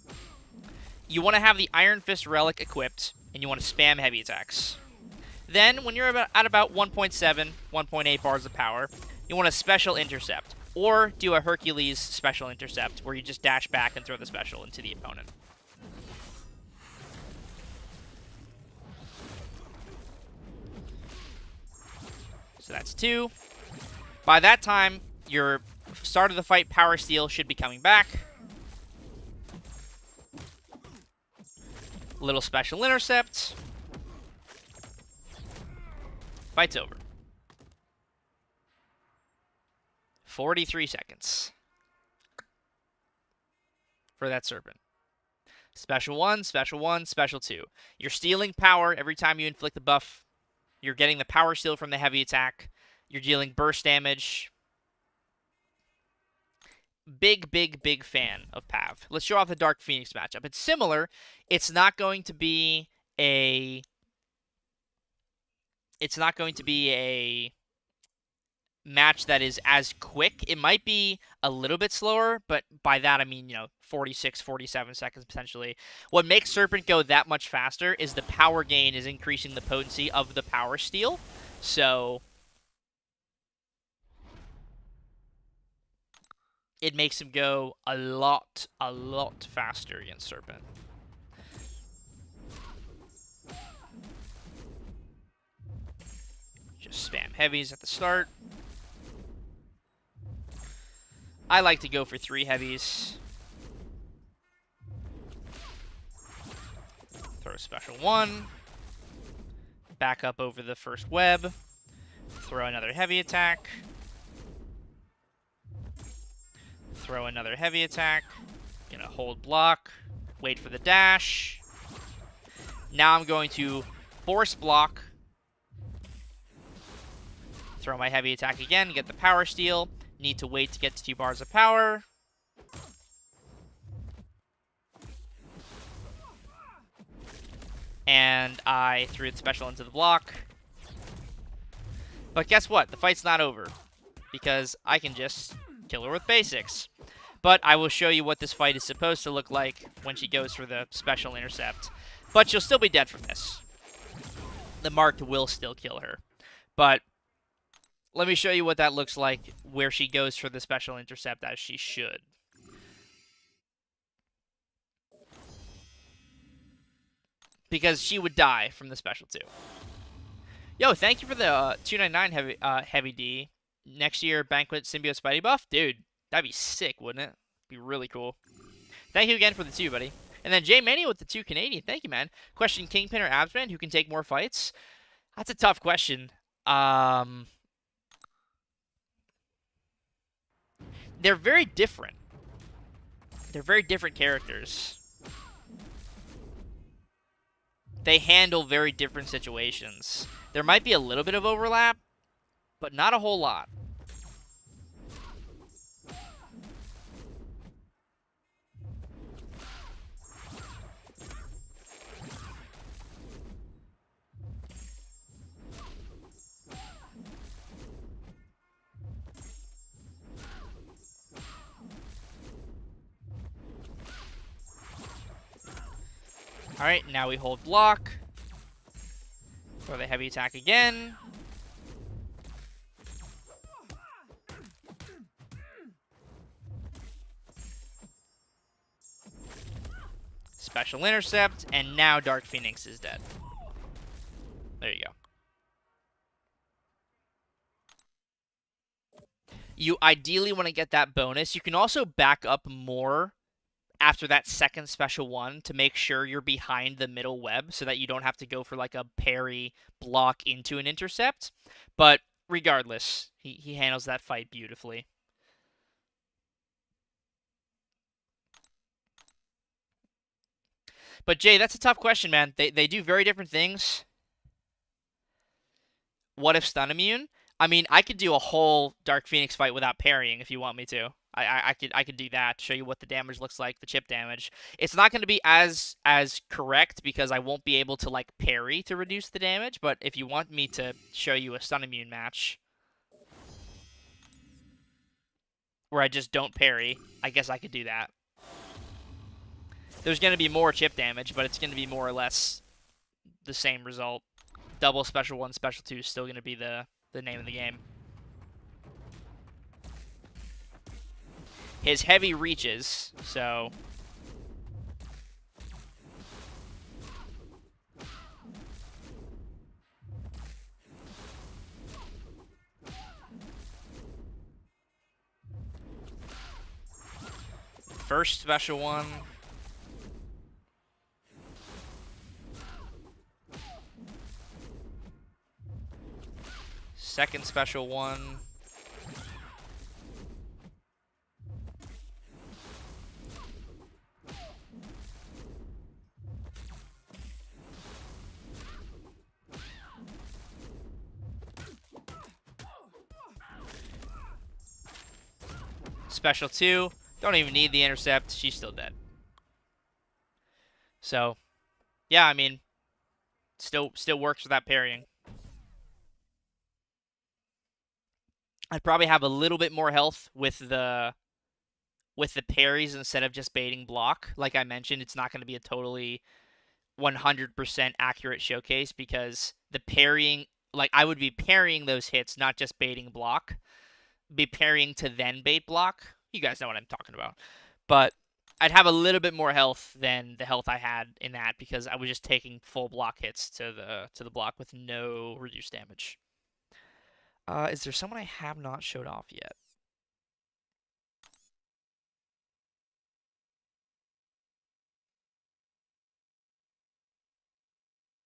You want to have the Iron Fist Relic equipped, and you want to spam heavy attacks. Then, when you're at about 1.7, 1.8 bars of power, you want a special intercept, or do a Hercules special intercept, where you just dash back and throw the special into the opponent. So that's 2. By that time, your start of the fight Power Steel should be coming back. Little special intercept. Fight's over. 43 seconds for that Serpent. Special 1, Special 1, Special 2. You're stealing power every time you inflict a buff. You're getting the Power Steal from the heavy attack. You're dealing burst damage. Big, big, big fan of Pav. Let's show off the Dark Phoenix matchup. It's similar. It's not going to be a match that is as quick. It might be a little bit slower, but by that I mean, 46, 47 seconds potentially. What makes Serpent go that much faster is the power gain is increasing the potency of the power steal. So it makes him go a lot faster against Serpent. Just spam heavies at the start. I like to go for 3 heavies. Throw a special 1. Back up over the first web. Throw another heavy attack. Throw another heavy attack. Gonna hold block. Wait for the dash. Now I'm going to force block. Throw my heavy attack again. Get the power steal. Need to wait to get to 2 bars of power. And I threw the special into the block. But guess what? The fight's not over. Because I can just kill her with basics. But I will show you what this fight is supposed to look like when she goes for the special intercept. But she'll still be dead from this. The Marked will still kill her. But let me show you what that looks like where she goes for the special intercept as she should. Because she would die from the special too. Yo, thank you for the 299 heavy D. Next year, Banquet Symbiote Spidey buff? Dude, that'd be sick, wouldn't it? Be really cool. Thank you again for the 2, buddy. And then J Mania with the 2 Canadian. Thank you, man. Question, Kingpin or Absman, who can take more fights? That's a tough question. They're very different. They're very different characters. They handle very different situations. There might be a little bit of overlap, but not a whole lot. Alright, now we hold block. Throw the heavy attack again. Special intercept, and now Dark Phoenix is dead. There you go. You ideally want to get that bonus. You can also back up more after that second special one to make sure you're behind the middle web so that you don't have to go for like a parry block into an intercept. But regardless, he handles that fight beautifully. But Jay, that's a tough question, man. They do very different things. What if stun immune? I mean, I could do a whole Dark Phoenix fight without parrying if you want me to. I could do that, show you what the damage looks like, the chip damage. It's not going to be as correct because I won't be able to like parry to reduce the damage, but if you want me to show you a stun immune match where I just don't parry, I guess I could do that. There's going to be more chip damage, but it's going to be more or less the same result. Double special 1, special 2 is still going to be the name of the game. His heavy reaches, so first special 1. Second special 1. Special 2. Don't even need the intercept. She's still dead. So, yeah, I mean, still works without parrying. I'd probably have a little bit more health with the parries instead of just baiting block. Like I mentioned, it's not going to be a totally 100% accurate showcase because the parrying, like I would be parrying those hits, not just baiting block. Be parrying to then bait block. You guys know what I'm talking about. But I'd have a little bit more health than the health I had in that because I was just taking full block hits to the block with no reduced damage. Is there someone I have not showed off yet?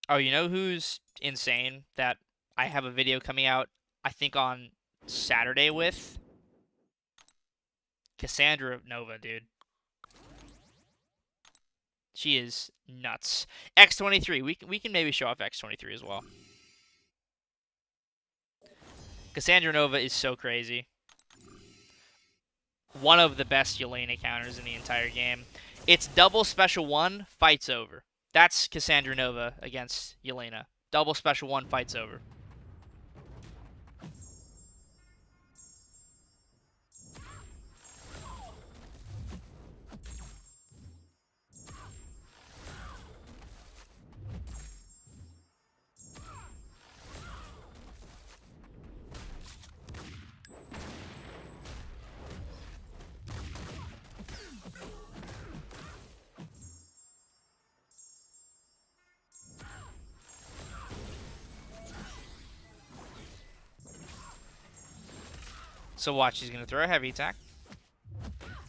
Oh, you know who's insane that I have a video coming out, I think on Saturday with? Cassandra Nova, dude. She is nuts. X23. We can maybe show off X23 as well. Cassandra Nova is so crazy. One of the best Yelena counters in the entire game. It's double special one, fight's over. That's Cassandra Nova against Yelena. Double special one, fight's over. So watch, he's going to throw a heavy attack.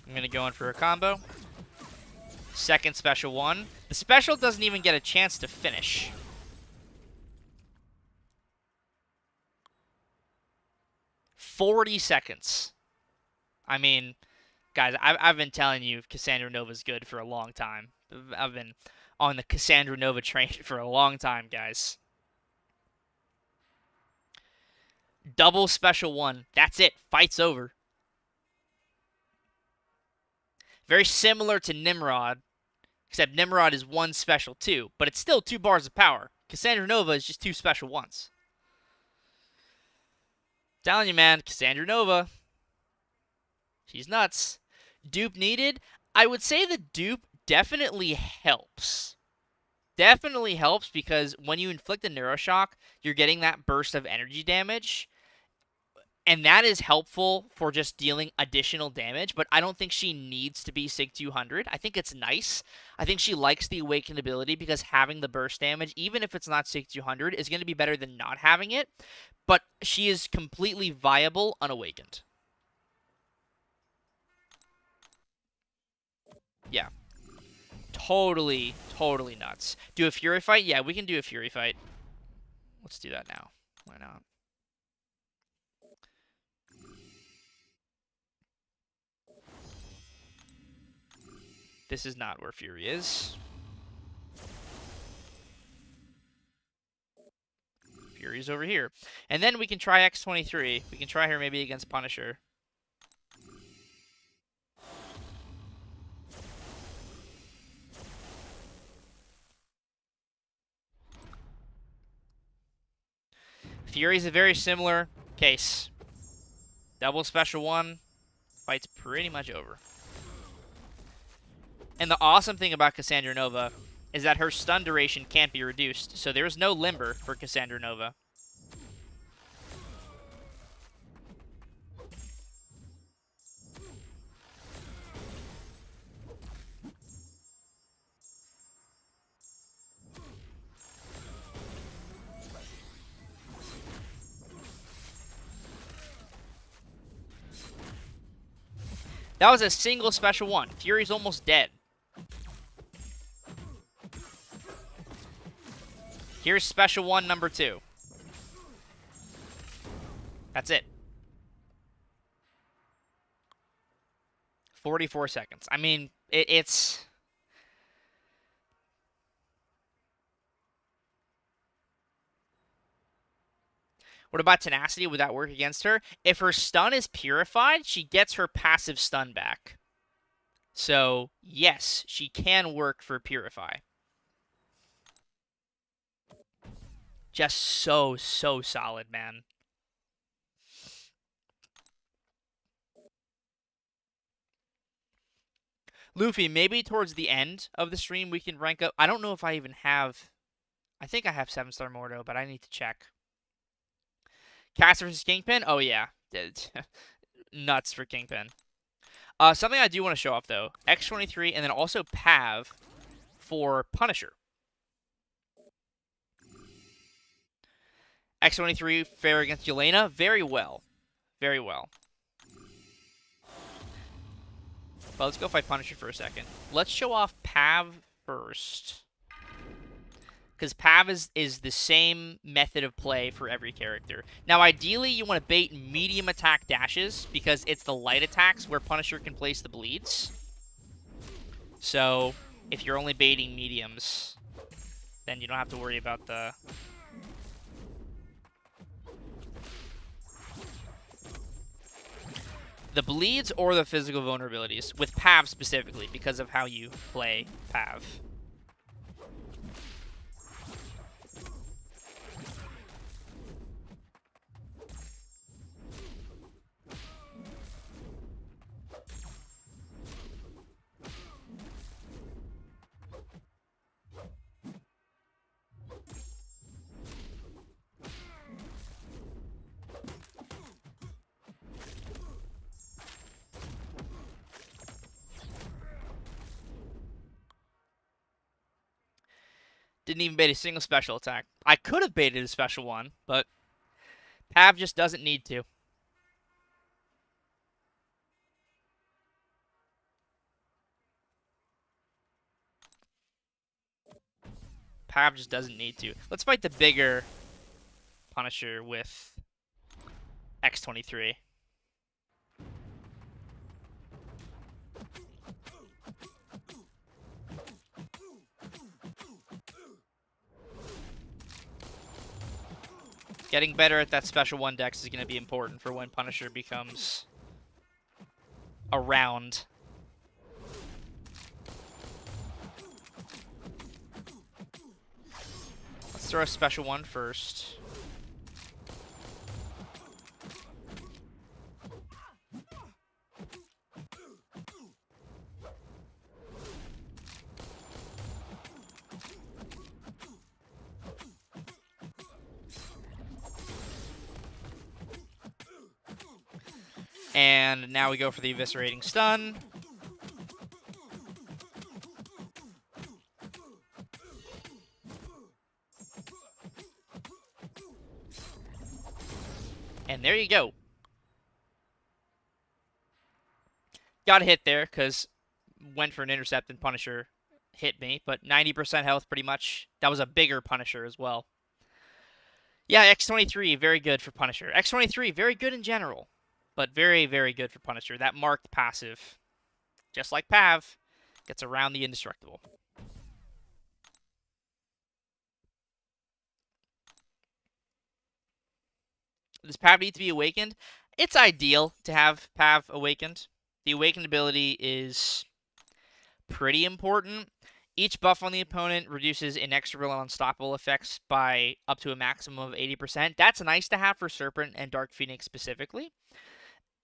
I'm going to go in for a combo. Second special one. The special doesn't even get a chance to finish. "40 seconds. I mean, guys, I've been telling you Cassandra Nova's good for a long time. I've been on the Cassandra Nova train for a long time, guys. Double special one. That's it. Fight's over. Very similar to Nimrod, except Nimrod is one special two, but it's still 2 bars of power. Cassandra Nova is just 2 special ones. Telling you, man, Cassandra Nova. She's nuts. Dupe needed? I would say the dupe definitely helps. Definitely helps because when you inflict a Neuroshock, you're getting that burst of energy damage. And that is helpful for just dealing additional damage, but I don't think she needs to be Sig 200. I think it's nice. I think she likes the Awakened ability because having the burst damage, even if it's not Sig 200, is going to be better than not having it. But she is completely viable unawakened. Yeah. Totally, totally nuts. Do a Fury fight? Yeah, we can do a Fury fight. Let's do that now. Why not? This is not where Fury is. Fury's over here. And then we can try X23. We can try her maybe against Punisher. Fury's a very similar case. Double special one. Fight's pretty much over. And the awesome thing about Cassandra Nova is that her stun duration can't be reduced, so there's no limber for Cassandra Nova. That was a single special one. Fury's almost dead. Here's special one number 2. That's it. 44 seconds. I mean, it's... What about Tenacity? Would that work against her? If her stun is purified, she gets her passive stun back. So, yes, she can work for Purify. Just so solid, man. Luffy, maybe towards the end of the stream we can rank up. I don't know if I even have... I think I have 7-star Mordo, but I need to check. Cassandra versus Kingpin? Oh, yeah. Nuts for Kingpin. Something I do want to show off, though. X23 and then also Pav for Punisher. X23 fair against Yelena. Very well. Very well. But let's go fight Punisher for a second. Let's show off Pav first. Because Pav is the same method of play for every character. Now, ideally, you want to bait medium attack dashes, because it's the light attacks where Punisher can place the bleeds. So, if you're only baiting mediums, then you don't have to worry about the... the bleeds or the physical vulnerabilities, with Pav specifically, because of how you play Pav. Didn't even bait a single special attack. I could have baited a special one, but Pav just doesn't need to. Pav just doesn't need to. Let's fight the bigger Punisher with X23. Getting better at that special 1 dex is going to be important for when Punisher becomes around. Let's throw a special 1 first. And now we go for the eviscerating stun. And there you go. Got a hit there, because went for an intercept and Punisher hit me. But 90% health, pretty much. That was a bigger Punisher as well. Yeah, X23, very good for Punisher. X23, very good in general. But very, very good for Punisher. That marked passive, just like Pav, gets around the indestructible. Does Pav need to be awakened? It's ideal to have Pav awakened. The awakened ability is pretty important. Each buff on the opponent reduces inexorable and unstoppable effects by up to a maximum of 80%. That's nice to have for Serpent and Dark Phoenix specifically.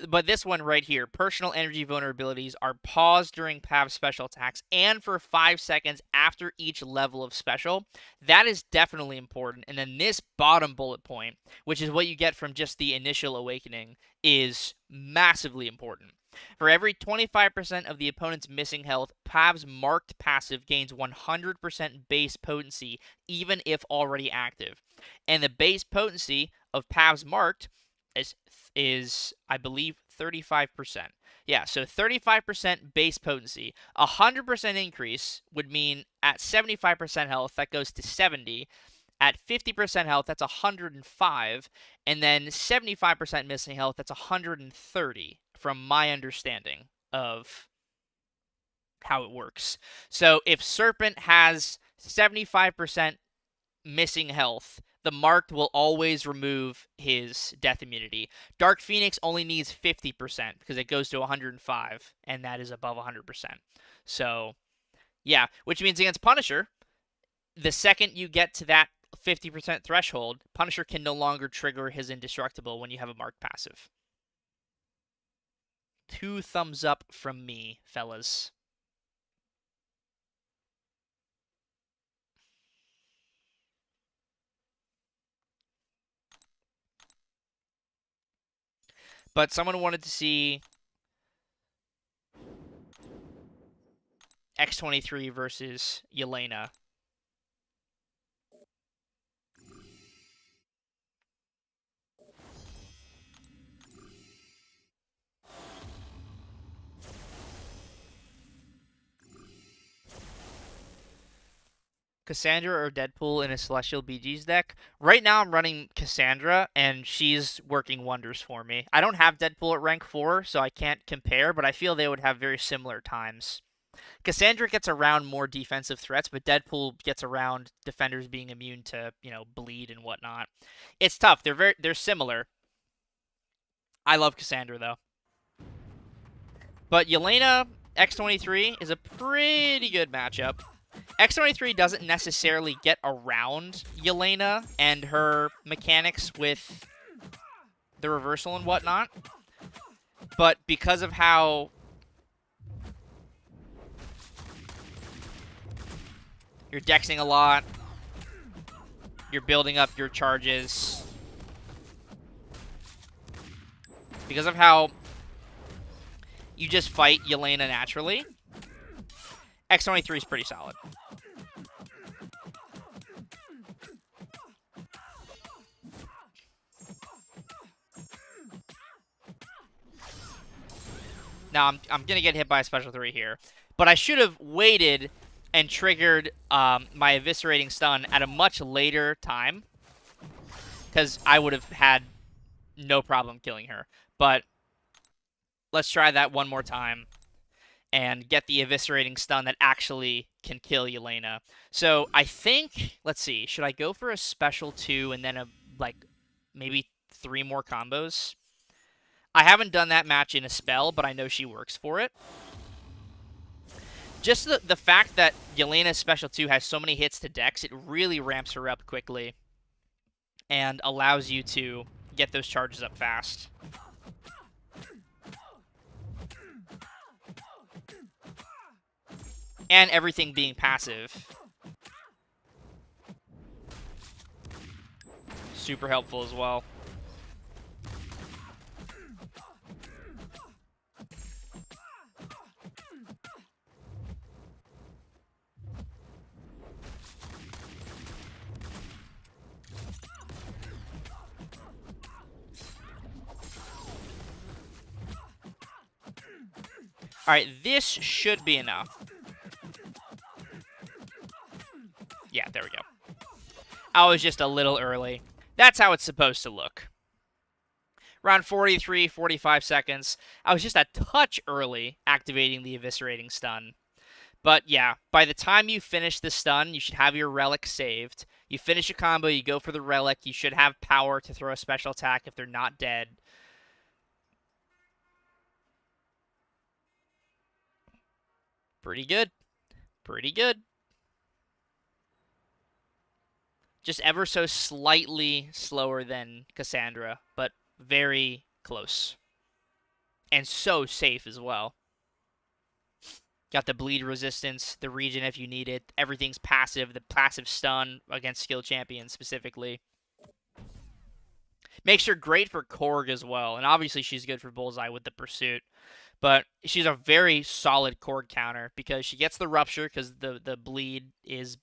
But this one right here, personal energy vulnerabilities are paused during Pav's special attacks and for 5 seconds after each level of special. That is definitely important. And then this bottom bullet point, which is what you get from just the initial awakening, is massively important. For every 25% of the opponent's missing health, Pav's marked passive gains 100% base potency, even if already active. And the base potency of Pav's marked is I believe 35%. Yeah, so 35% base potency. 100% increase would mean at 75% health that goes to 70. At 50% health that's 105, and then 75% missing health that's 130 from my understanding of how it works. So if Serpent has 75% missing health, the marked will always remove his death immunity. Dark Phoenix only needs 50% because it goes to 105, and that is above 100%. So, yeah, which means against Punisher, the second you get to that 50% threshold, Punisher can no longer trigger his indestructible when you have a marked passive. 2 thumbs up from me, fellas. But someone wanted to see X-23 versus Yelena. Cassandra or Deadpool in a Celestial BG's deck. Right now I'm running Cassandra, and she's working wonders for me. I don't have Deadpool at rank 4, so I can't compare, but I feel they would have very similar times. Cassandra gets around more defensive threats, but Deadpool gets around defenders being immune to, bleed and whatnot. It's tough. They're similar. I love Cassandra, though. But Yelena X-23 is a pretty good matchup. X-23 doesn't necessarily get around Yelena and her mechanics with the reversal and whatnot, but because of how you're dexing a lot, you're building up your charges, because of how you just fight Yelena naturally, X-23 is pretty solid. Now, I'm going to get hit by a special 3 here. But I should have waited and triggered my Eviscerating Stun at a much later time, because I would have had no problem killing her. But let's try that one more time and get the Eviscerating Stun that actually can kill Yelena. So I think, let's see, should I go for a special 2 and then maybe 3 more combos? I haven't done that match in a spell, but I know she works for it. Just the fact that Yelena's special 2 has so many hits to dex, it really ramps her up quickly and allows you to get those charges up fast. And everything being passive. Super helpful as well. Alright, this should be enough. Yeah, there we go. I was just a little early. That's how it's supposed to look. Around 43, 45 seconds. I was just a touch early activating the Eviscerating Stun. But yeah, by the time you finish the stun, you should have your relic saved. You finish a combo, you go for the relic. You should have power to throw a special attack if they're not dead. Pretty good. Pretty good. Just ever so slightly slower than Cassandra, but very close. And so safe as well. Got the bleed resistance, the regen if you need it. Everything's passive. The passive stun against skill champions specifically. Makes her great for Korg as well. And obviously she's good for Bullseye with the Pursuit. But she's a very solid Korg counter because she gets the Rupture because the bleed is...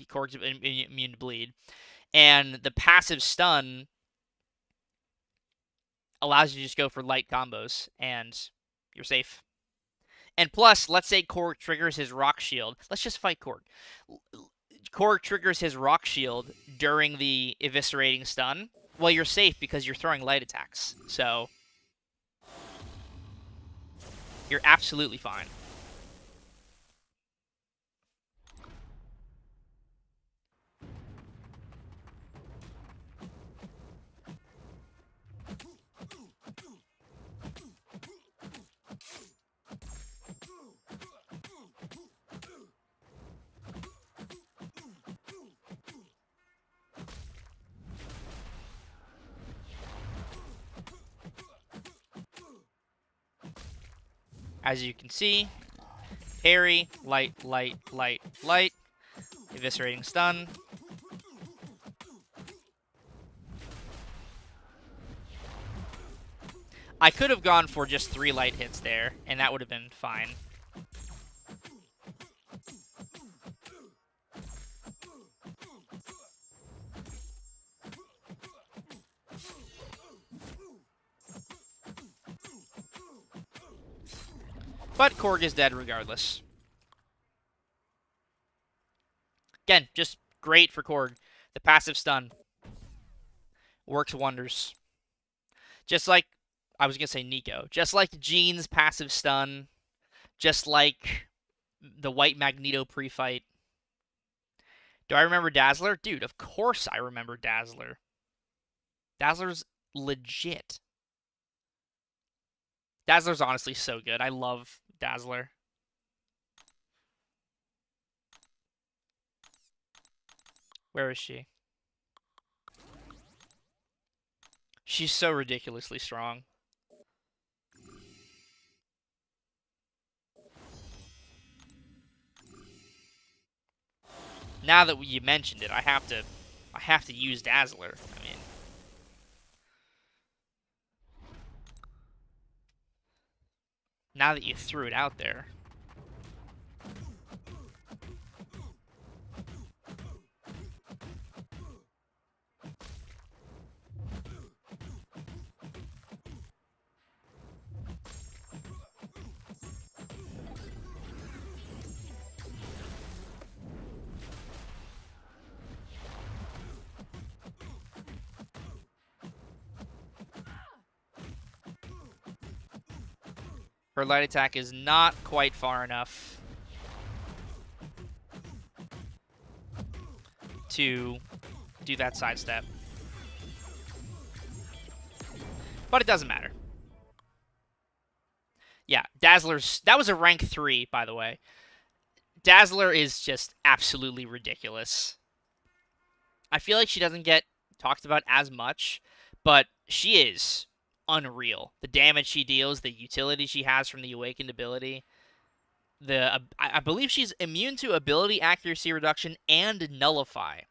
Korg's immune to bleed. And the passive stun allows you to just go for light combos. And you're safe. And plus, let's say Korg triggers his Rock Shield. Let's just fight Korg. Korg triggers his Rock Shield during the Eviscerating Stun. Well, you're safe because you're throwing light attacks. So, you're absolutely fine. As you can see, parry, light, light, light, light, Eviscerating Stun. I could have gone for just 3 light hits there, and that would have been fine. But Korg is dead regardless. Again, just great for Korg. The passive stun works wonders. Just like, I was going to say Nico. Just like Jean's passive stun. Just like the White Magneto pre-fight. Do I remember Dazzler? Dude, of course I remember Dazzler. Dazzler's legit. Dazzler's honestly so good. I love Dazzler. Where is she? She's so ridiculously strong. Now that you mentioned it, I have to use Dazzler. I mean, now that you threw it out there. Her light attack is not quite far enough to do that sidestep. But it doesn't matter. Yeah, Dazzler's... That was a rank 3, by the way. Dazzler is just absolutely ridiculous. I feel like she doesn't get talked about as much, but she is unreal. The damage she deals, the utility she has from the Awakened ability. I believe she's immune to ability accuracy reduction and nullify.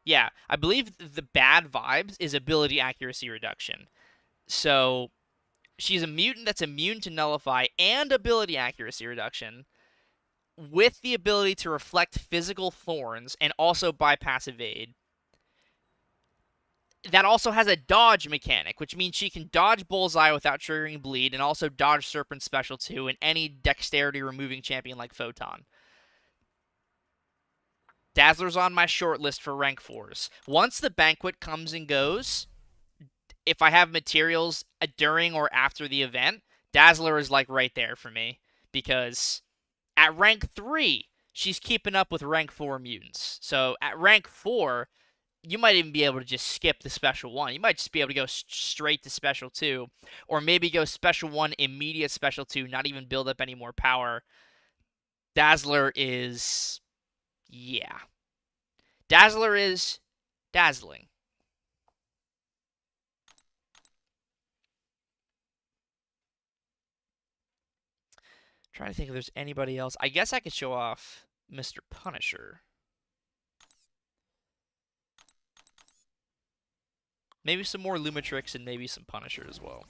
Yeah, I believe the bad vibes is ability accuracy reduction. So she's a mutant that's immune to nullify and ability accuracy reduction, with the ability to reflect physical thorns and also bypass evade. That also has a dodge mechanic, which means she can dodge Bullseye without triggering bleed, and also dodge Serpent Special 2 and any dexterity removing champion like Photon. Dazzler's on my short list for rank 4s. Once the Banquet comes and goes, if I have materials during or after the event, Dazzler is like right there for me. Because at rank 3, she's keeping up with rank 4 mutants. So at rank 4, you might even be able to just skip the special 1. You might just be able to go straight to special 2. Or maybe go special 1, immediate special 2, not even build up any more power. Dazzler is... yeah. Dazzler is dazzling. Trying to think if there's anybody else. I guess I could show off Mr. Punisher. Maybe some more Lumatrix and maybe some Punisher as well.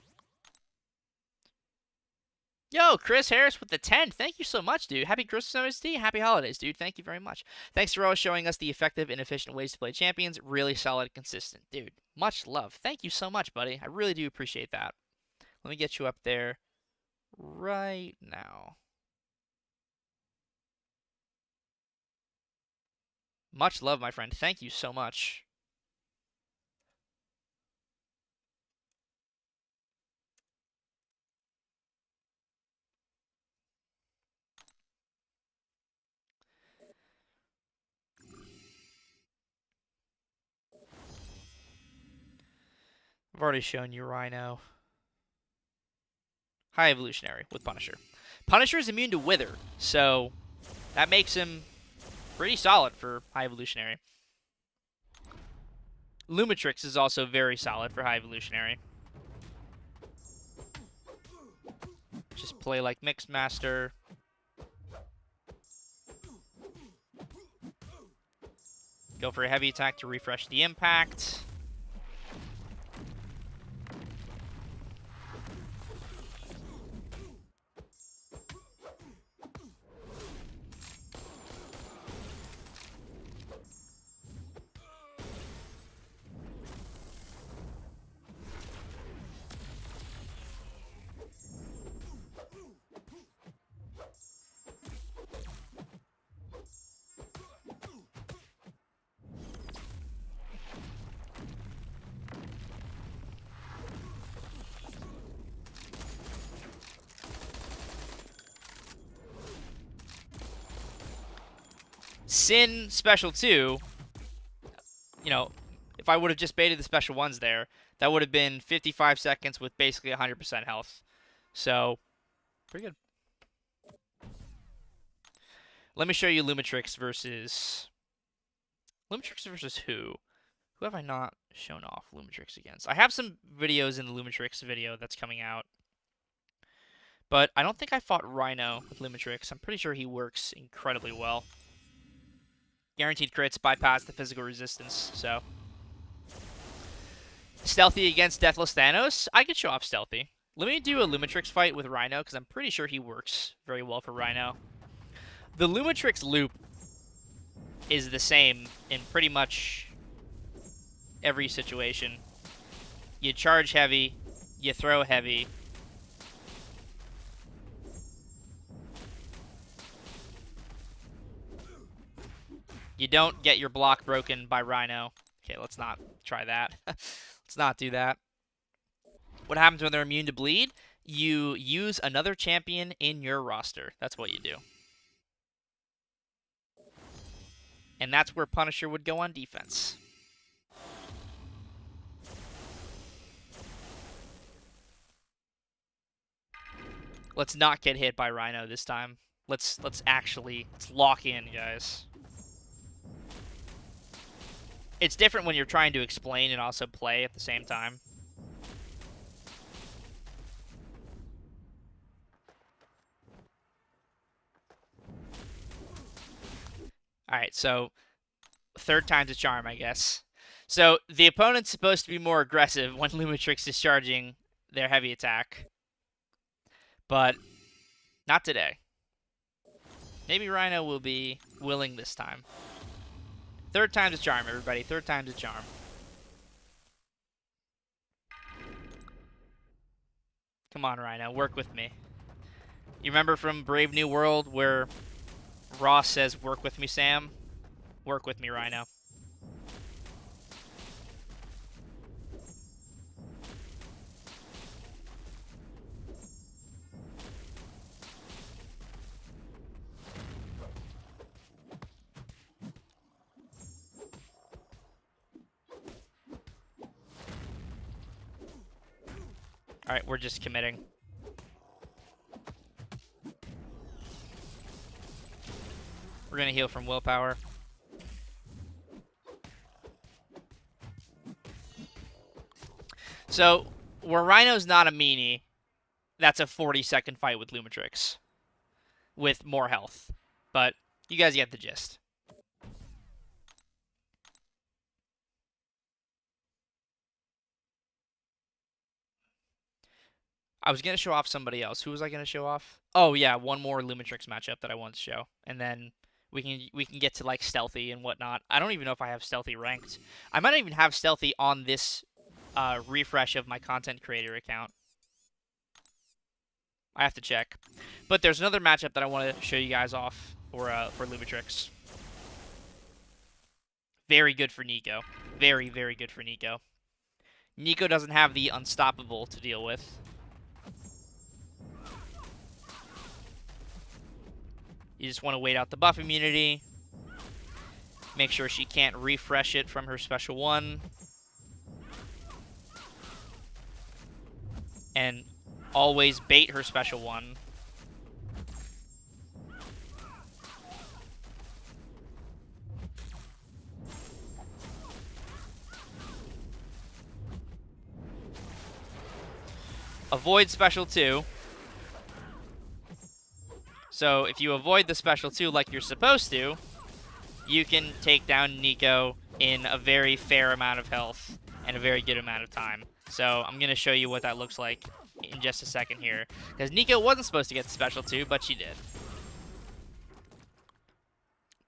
Yo, Chris Harris with the 10. Thank you so much, dude. Happy Christmas, MST. Happy holidays, dude. Thank you very much. Thanks for always showing us the effective and efficient ways to play champions. Really solid and consistent. Dude, much love. Thank you so much, buddy. I really do appreciate that. Let me get you up there right now. Much love, my friend. Thank you so much. I've already shown you Rhino. High Evolutionary with Punisher. Punisher is immune to Wither, so that makes him pretty solid for High Evolutionary. Lumatrix is also very solid for High Evolutionary. Just play like Mixmaster. Go for a heavy attack to refresh the impact. Sin special 2, you know, if I would have just baited the special 1s there, that would have been 55 seconds with basically 100% health. So, pretty good. Let me show you Lumatrix versus... Lumatrix versus who? Who have I not shown off Lumatrix against? I have some videos in the Lumatrix video that's coming out. But I don't think I fought Rhino with Lumatrix. I'm pretty sure he works incredibly well. Guaranteed crits, bypass the physical resistance, so... Stealthy against Deathless Thanos? I could show off Stealthy. Let me do a Lumatrix fight with Rhino, because I'm pretty sure he works very well for Rhino. The Lumatrix loop is the same in pretty much every situation. You charge heavy, you throw heavy. You don't get your block broken by Rhino. Okay, let's not try that. Let's not do that. What happens when they're immune to bleed? You use another champion in your roster. That's what you do. And that's where Punisher would go on defense. Let's not get hit by Rhino this time. Let's lock in, guys. It's different when you're trying to explain and also play at the same time. Alright, so third time's a charm, I guess. So the opponent's supposed to be more aggressive when Lumatrix is charging their heavy attack. But not today. Maybe Rhino will be willing this time. Third time's a charm, everybody. Third time's a charm. Come on, Rhino. Work with me. You remember from Brave New World where Ross says, "Work with me, Sam"? Work with me, Rhino. Alright, we're just committing. We're gonna heal from willpower. So, where Rhino's not a meanie, that's a 40-second fight with Lumatrix. With more health. But, you guys get the gist. I was going to show off somebody else. Who was I going to show off? Oh, yeah, one more Lumatrix matchup that I want to show. And then we can get to, like, Stealthy and whatnot. I don't even know if I have Stealthy ranked. I might even have Stealthy on this refresh of my content creator account. I have to check. But there's another matchup that I want to show you guys off for Lumatrix. Very good for Nico. Very, very good for Nico. Nico doesn't have the Unstoppable to deal with. You just want to wait out the buff immunity. Make sure she can't refresh it from her special 1. And always bait her special 1. Avoid special 2. So if you avoid the special 2 like you're supposed to, you can take down Nico in a very fair amount of health and a very good amount of time. So I'm going to show you what that looks like in just a second here. Because Nico wasn't supposed to get the special 2, but she did.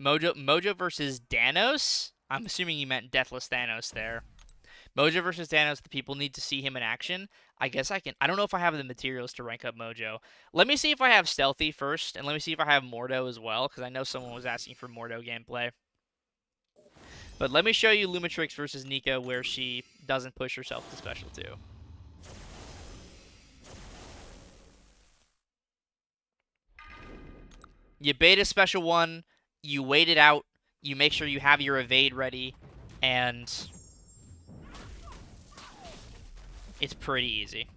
Mojo versus Danos? I'm assuming you meant Deathless Thanos there. Mojo versus Danos, the people need to see him in action. I guess I can... I don't know if I have the materials to rank up Mojo. Let me see if I have Stealthy first, and let me see if I have Mordo as well, because I know someone was asking for Mordo gameplay. But let me show you Lumatrix versus Nico, where she doesn't push herself to special 2. You bait a special 1, you wait it out, you make sure you have your evade ready, and it's pretty easy.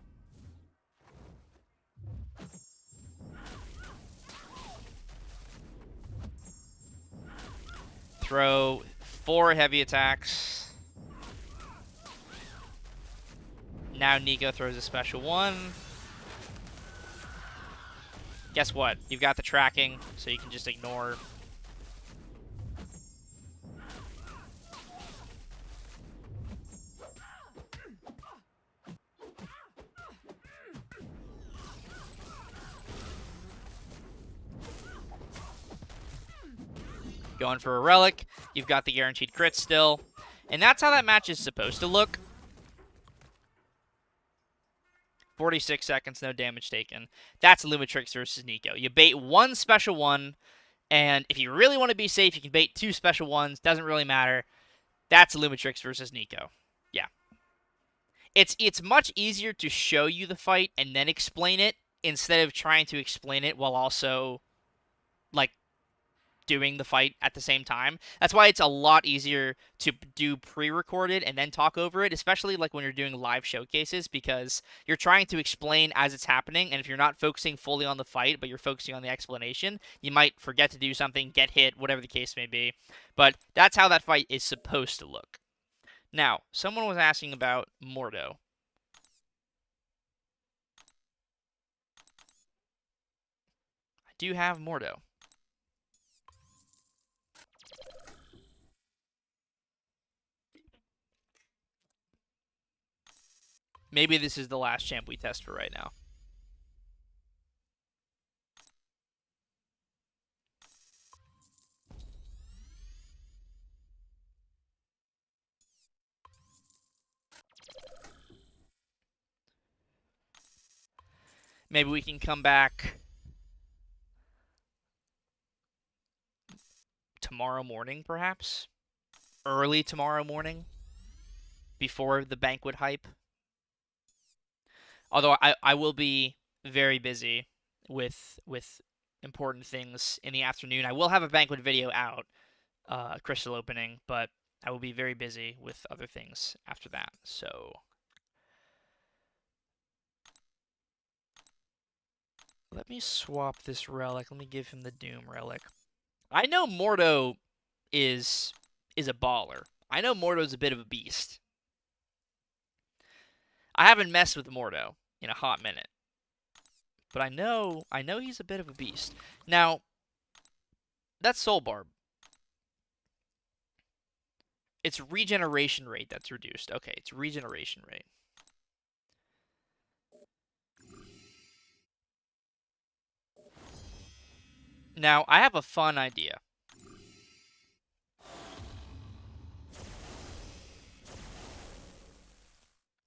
Throw 4 heavy attacks. Now Nico throws a special 1. Guess what? You've got the tracking, so you can just ignore. Going for a relic. You've got the guaranteed crit still. And that's how that match is supposed to look. 46 seconds, no damage taken. That's Lumatrix versus Nico. You bait 1 special 1, and if you really want to be safe, you can bait 2 special 1s. Doesn't really matter. That's Lumatrix versus Nico. Yeah. It's much easier to show you the fight and then explain it instead of trying to explain it while also, like, doing the fight at the same time. That's why it's a lot easier to do pre-recorded and then talk over it, especially like when you're doing live showcases, because you're trying to explain as it's happening, and if you're not focusing fully on the fight but you're focusing on the explanation, you might forget to do something, get hit, whatever the case may be. But that's how that fight is supposed to look. Now, someone was asking about Mordo. I do have Mordo. Maybe this is the last champ we test for right now. Maybe we can come back tomorrow morning, perhaps? Early tomorrow morning? Before the Banquet hype? Although I will be very busy with important things in the afternoon. I will have a Banquet video out, crystal opening, but I will be very busy with other things after that. So let me swap this relic. Let me give him the Doom relic. I know Mordo is a baller. I know Mordo's a bit of a beast. I haven't messed with Mordo in a hot minute, but I know he's a bit of a beast. Now, that's Soul Barb. It's regeneration rate that's reduced. Okay, it's regeneration rate. Now, I have a fun idea.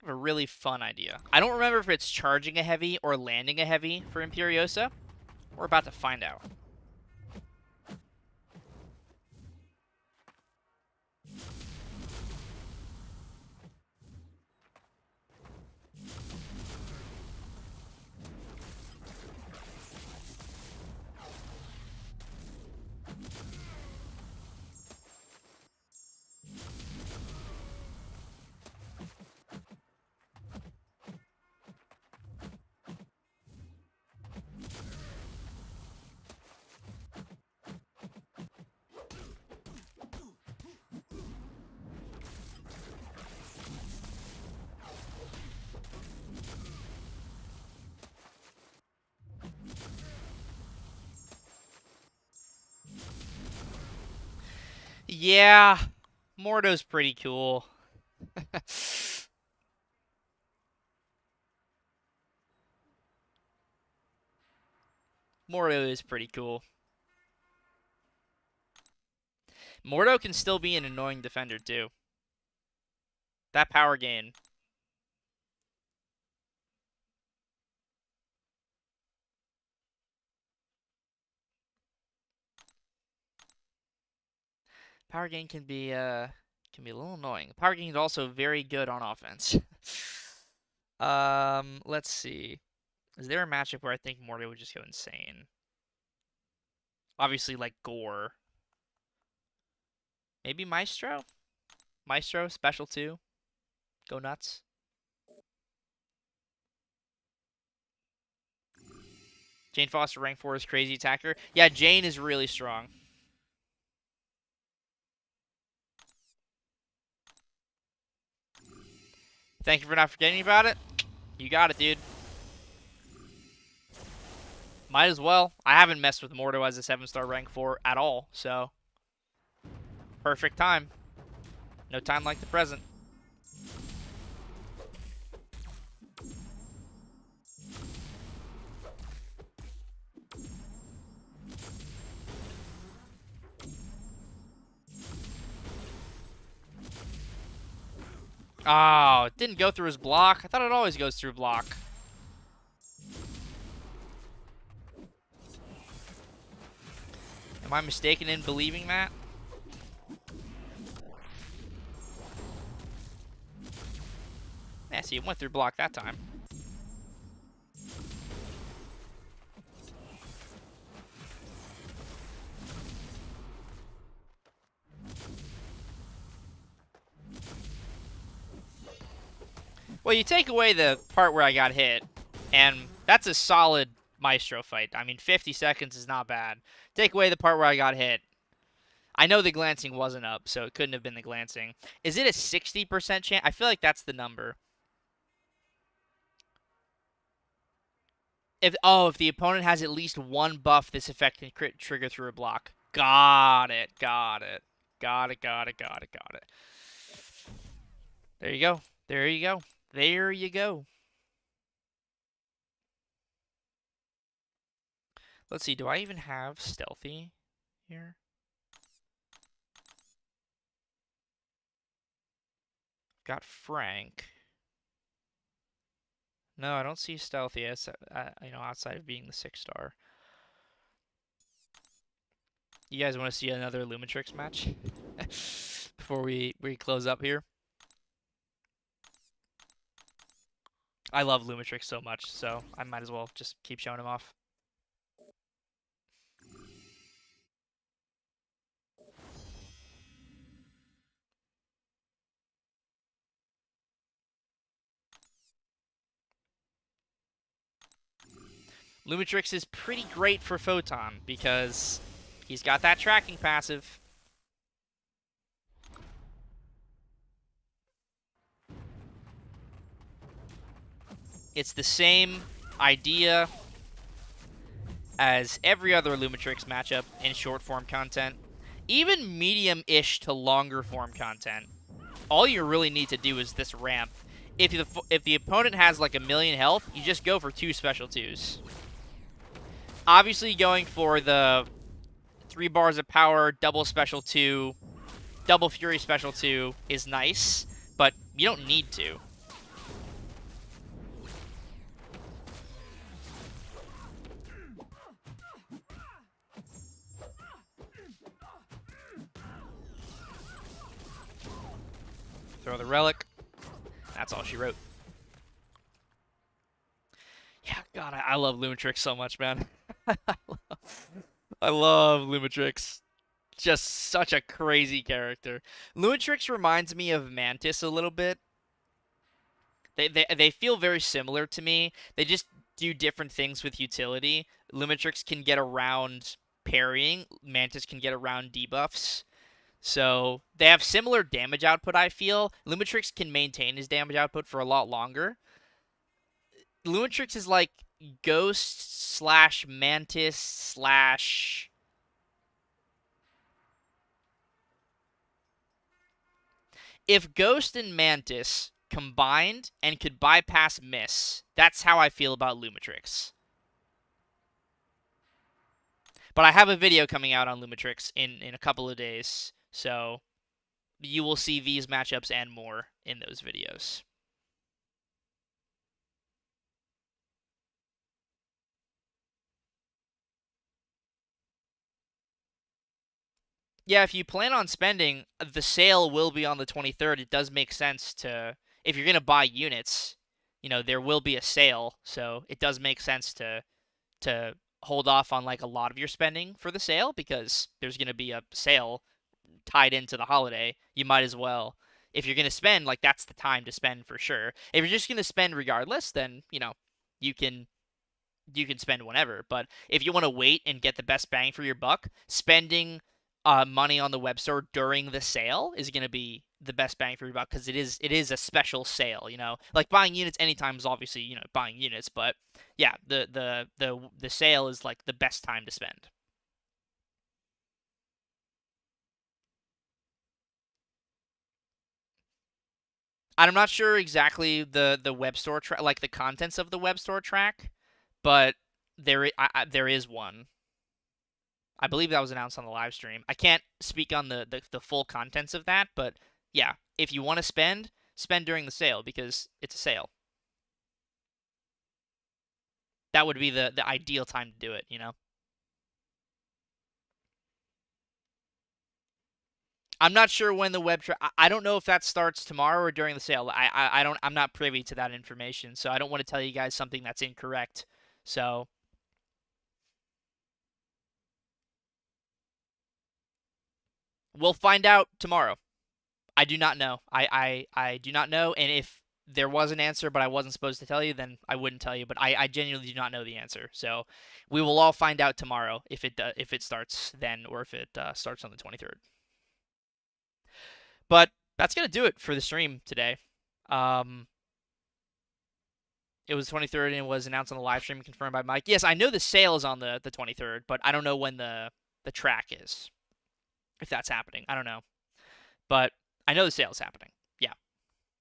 I have a really fun idea. I don't remember if it's charging a heavy or landing a heavy for Imperiosa. We're about to find out. Yeah, Mordo's pretty cool. Mordo is pretty cool. Mordo can still be an annoying defender, too. That power gain. Power gain can be a little annoying. Power gain is also very good on offense. Let's see. Is there a matchup where I think Mordo would just go insane? Obviously, like Gore. Maybe Maestro? Maestro, special 2. Go nuts. Jane Foster, rank 4 is crazy attacker. Yeah, Jane is really strong. Thank you for not forgetting about it. You got it, dude. Might as well. I haven't messed with Mordo as a 7-star rank 4 at all, so perfect time. No time like the present. Oh, it didn't go through his block. I thought it always goes through block. Am I mistaken in believing that? Yeah, see, it went through block that time. Well, you take away the part where I got hit, and that's a solid Maestro fight. I mean, 50 seconds is not bad. Take away the part where I got hit. I know the glancing wasn't up, so it couldn't have been the glancing. Is it a 60% chance? I feel like that's the number. If the opponent has at least one buff, this effect can crit trigger through a block. Got it. Got it. Got it. Got it. Got it. Got it. There you go. There you go. There you go. Let's see. Do I even have stealthy here? Got Frank. No, I don't see stealthy as outside of being the 6-star. You guys want to see another Lumatrix match before we close up here? I love Lumatrix so much, so I might as well just keep showing him off. Lumatrix is pretty great for Photon because he's got that tracking passive. It's the same idea as every other Lumatrix matchup in short form content. Even medium-ish to longer form content. All you really need to do is this ramp. If the opponent has like 1,000,000 health, you just go for 2 special 2s. Obviously, going for the 3 bars of power, double special 2, double fury special 2 is nice, but you don't need to. Throw the relic. That's all she wrote. Yeah, God, I love Lumatrix so much, man. I love Lumatrix. Just such a crazy character. Lumatrix reminds me of Mantis a little bit. They feel very similar to me. They just do different things with utility. Lumatrix can get around parrying. Mantis can get around debuffs. So they have similar damage output, I feel. Lumatrix can maintain his damage output for a lot longer. Lumatrix is like Ghost slash Mantis slash... If Ghost and Mantis combined and could bypass Miss, that's how I feel about Lumatrix. But I have a video coming out on Lumatrix in a couple of days, so you will see these matchups and more in those videos. Yeah, if you plan on spending, the sale will be on the 23rd. It does make sense to, if you're going to buy units, there will be a sale, so it does make sense to hold off on like a lot of your spending for the sale because there's going to be a sale tied into the holiday, you might as well. If you're going to spend, like, that's the time to spend for sure. If you're just going to spend regardless, then, you can spend whenever. But if you want to wait and get the best bang for your buck, spending money on the web store during the sale is going to be the best bang for your buck, because it is a special sale. Like buying units anytime is obviously buying units, but yeah, the sale is like the best time to spend. I'm not sure exactly the web store like the contents of the web store track, but there is one. I believe that was announced on the live stream. I can't speak on the full contents of that, but yeah, if you want to spend during the sale because it's a sale. That would be the ideal time to do it. I'm not sure when the web track. I don't know if that starts tomorrow or during the sale. I don't. I'm not privy to that information, so I don't want to tell you guys something that's incorrect. So we'll find out tomorrow. I do not know. I do not know. And if there was an answer, but I wasn't supposed to tell you, then I wouldn't tell you. But I genuinely do not know the answer. So we will all find out tomorrow if it starts then or if it starts on the 23rd. But that's gonna do it for the stream today. Um, it was 23rd and it was announced on the live stream, confirmed by Mike. Yes, I know the sale is on the 23rd, but I don't know when the track is. If that's happening, I don't know. But I know the sale is happening. Yeah,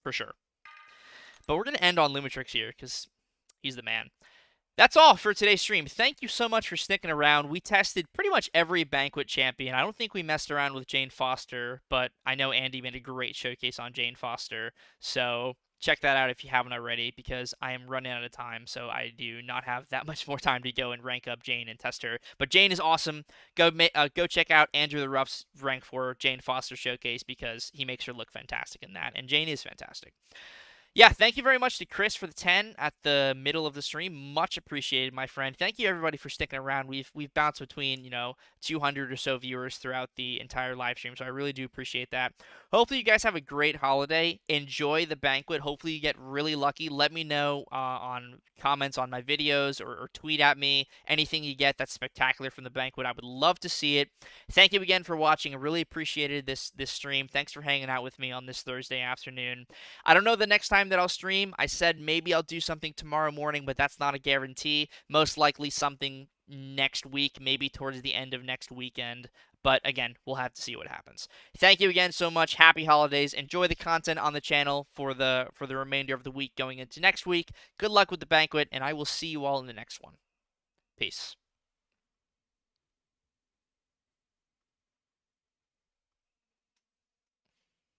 for sure. But we're going to end on Lumatrix here because he's the man. That's all for today's stream. Thank you so much for sticking around. We tested pretty much every Banquet champion. I don't think we messed around with Jane Foster, but I know Andy made a great showcase on Jane Foster. So check that out if you haven't already, because I am running out of time, so I do not have that much more time to go and rank up Jane and test her. But Jane is awesome. Go check out Andrew the Ruff's rank for Jane Foster showcase because he makes her look fantastic in that, and Jane is fantastic. Yeah, thank you very much to Chris for the 10 at the middle of the stream. Much appreciated, my friend. Thank you everybody for sticking around. We've bounced between, 200 or so viewers throughout the entire live stream, so I really do appreciate that. Hopefully you guys have a great holiday. Enjoy the banquet. Hopefully you get really lucky. Let me know on comments on my videos or tweet at me anything you get that's spectacular from the banquet. I would love to see it. Thank you again for watching. I really appreciated this stream. Thanks for hanging out with me on this Thursday afternoon. I don't know the next time that I'll stream. I said maybe I'll do something tomorrow morning, but that's not a guarantee. Most likely something next week, maybe towards the end of next weekend. But again, we'll have to see what happens. Thank you again so much. Happy holidays. Enjoy the content on the channel for the remainder of the week going into next week. Good luck with the banquet, and I will see you all in the next one. Peace.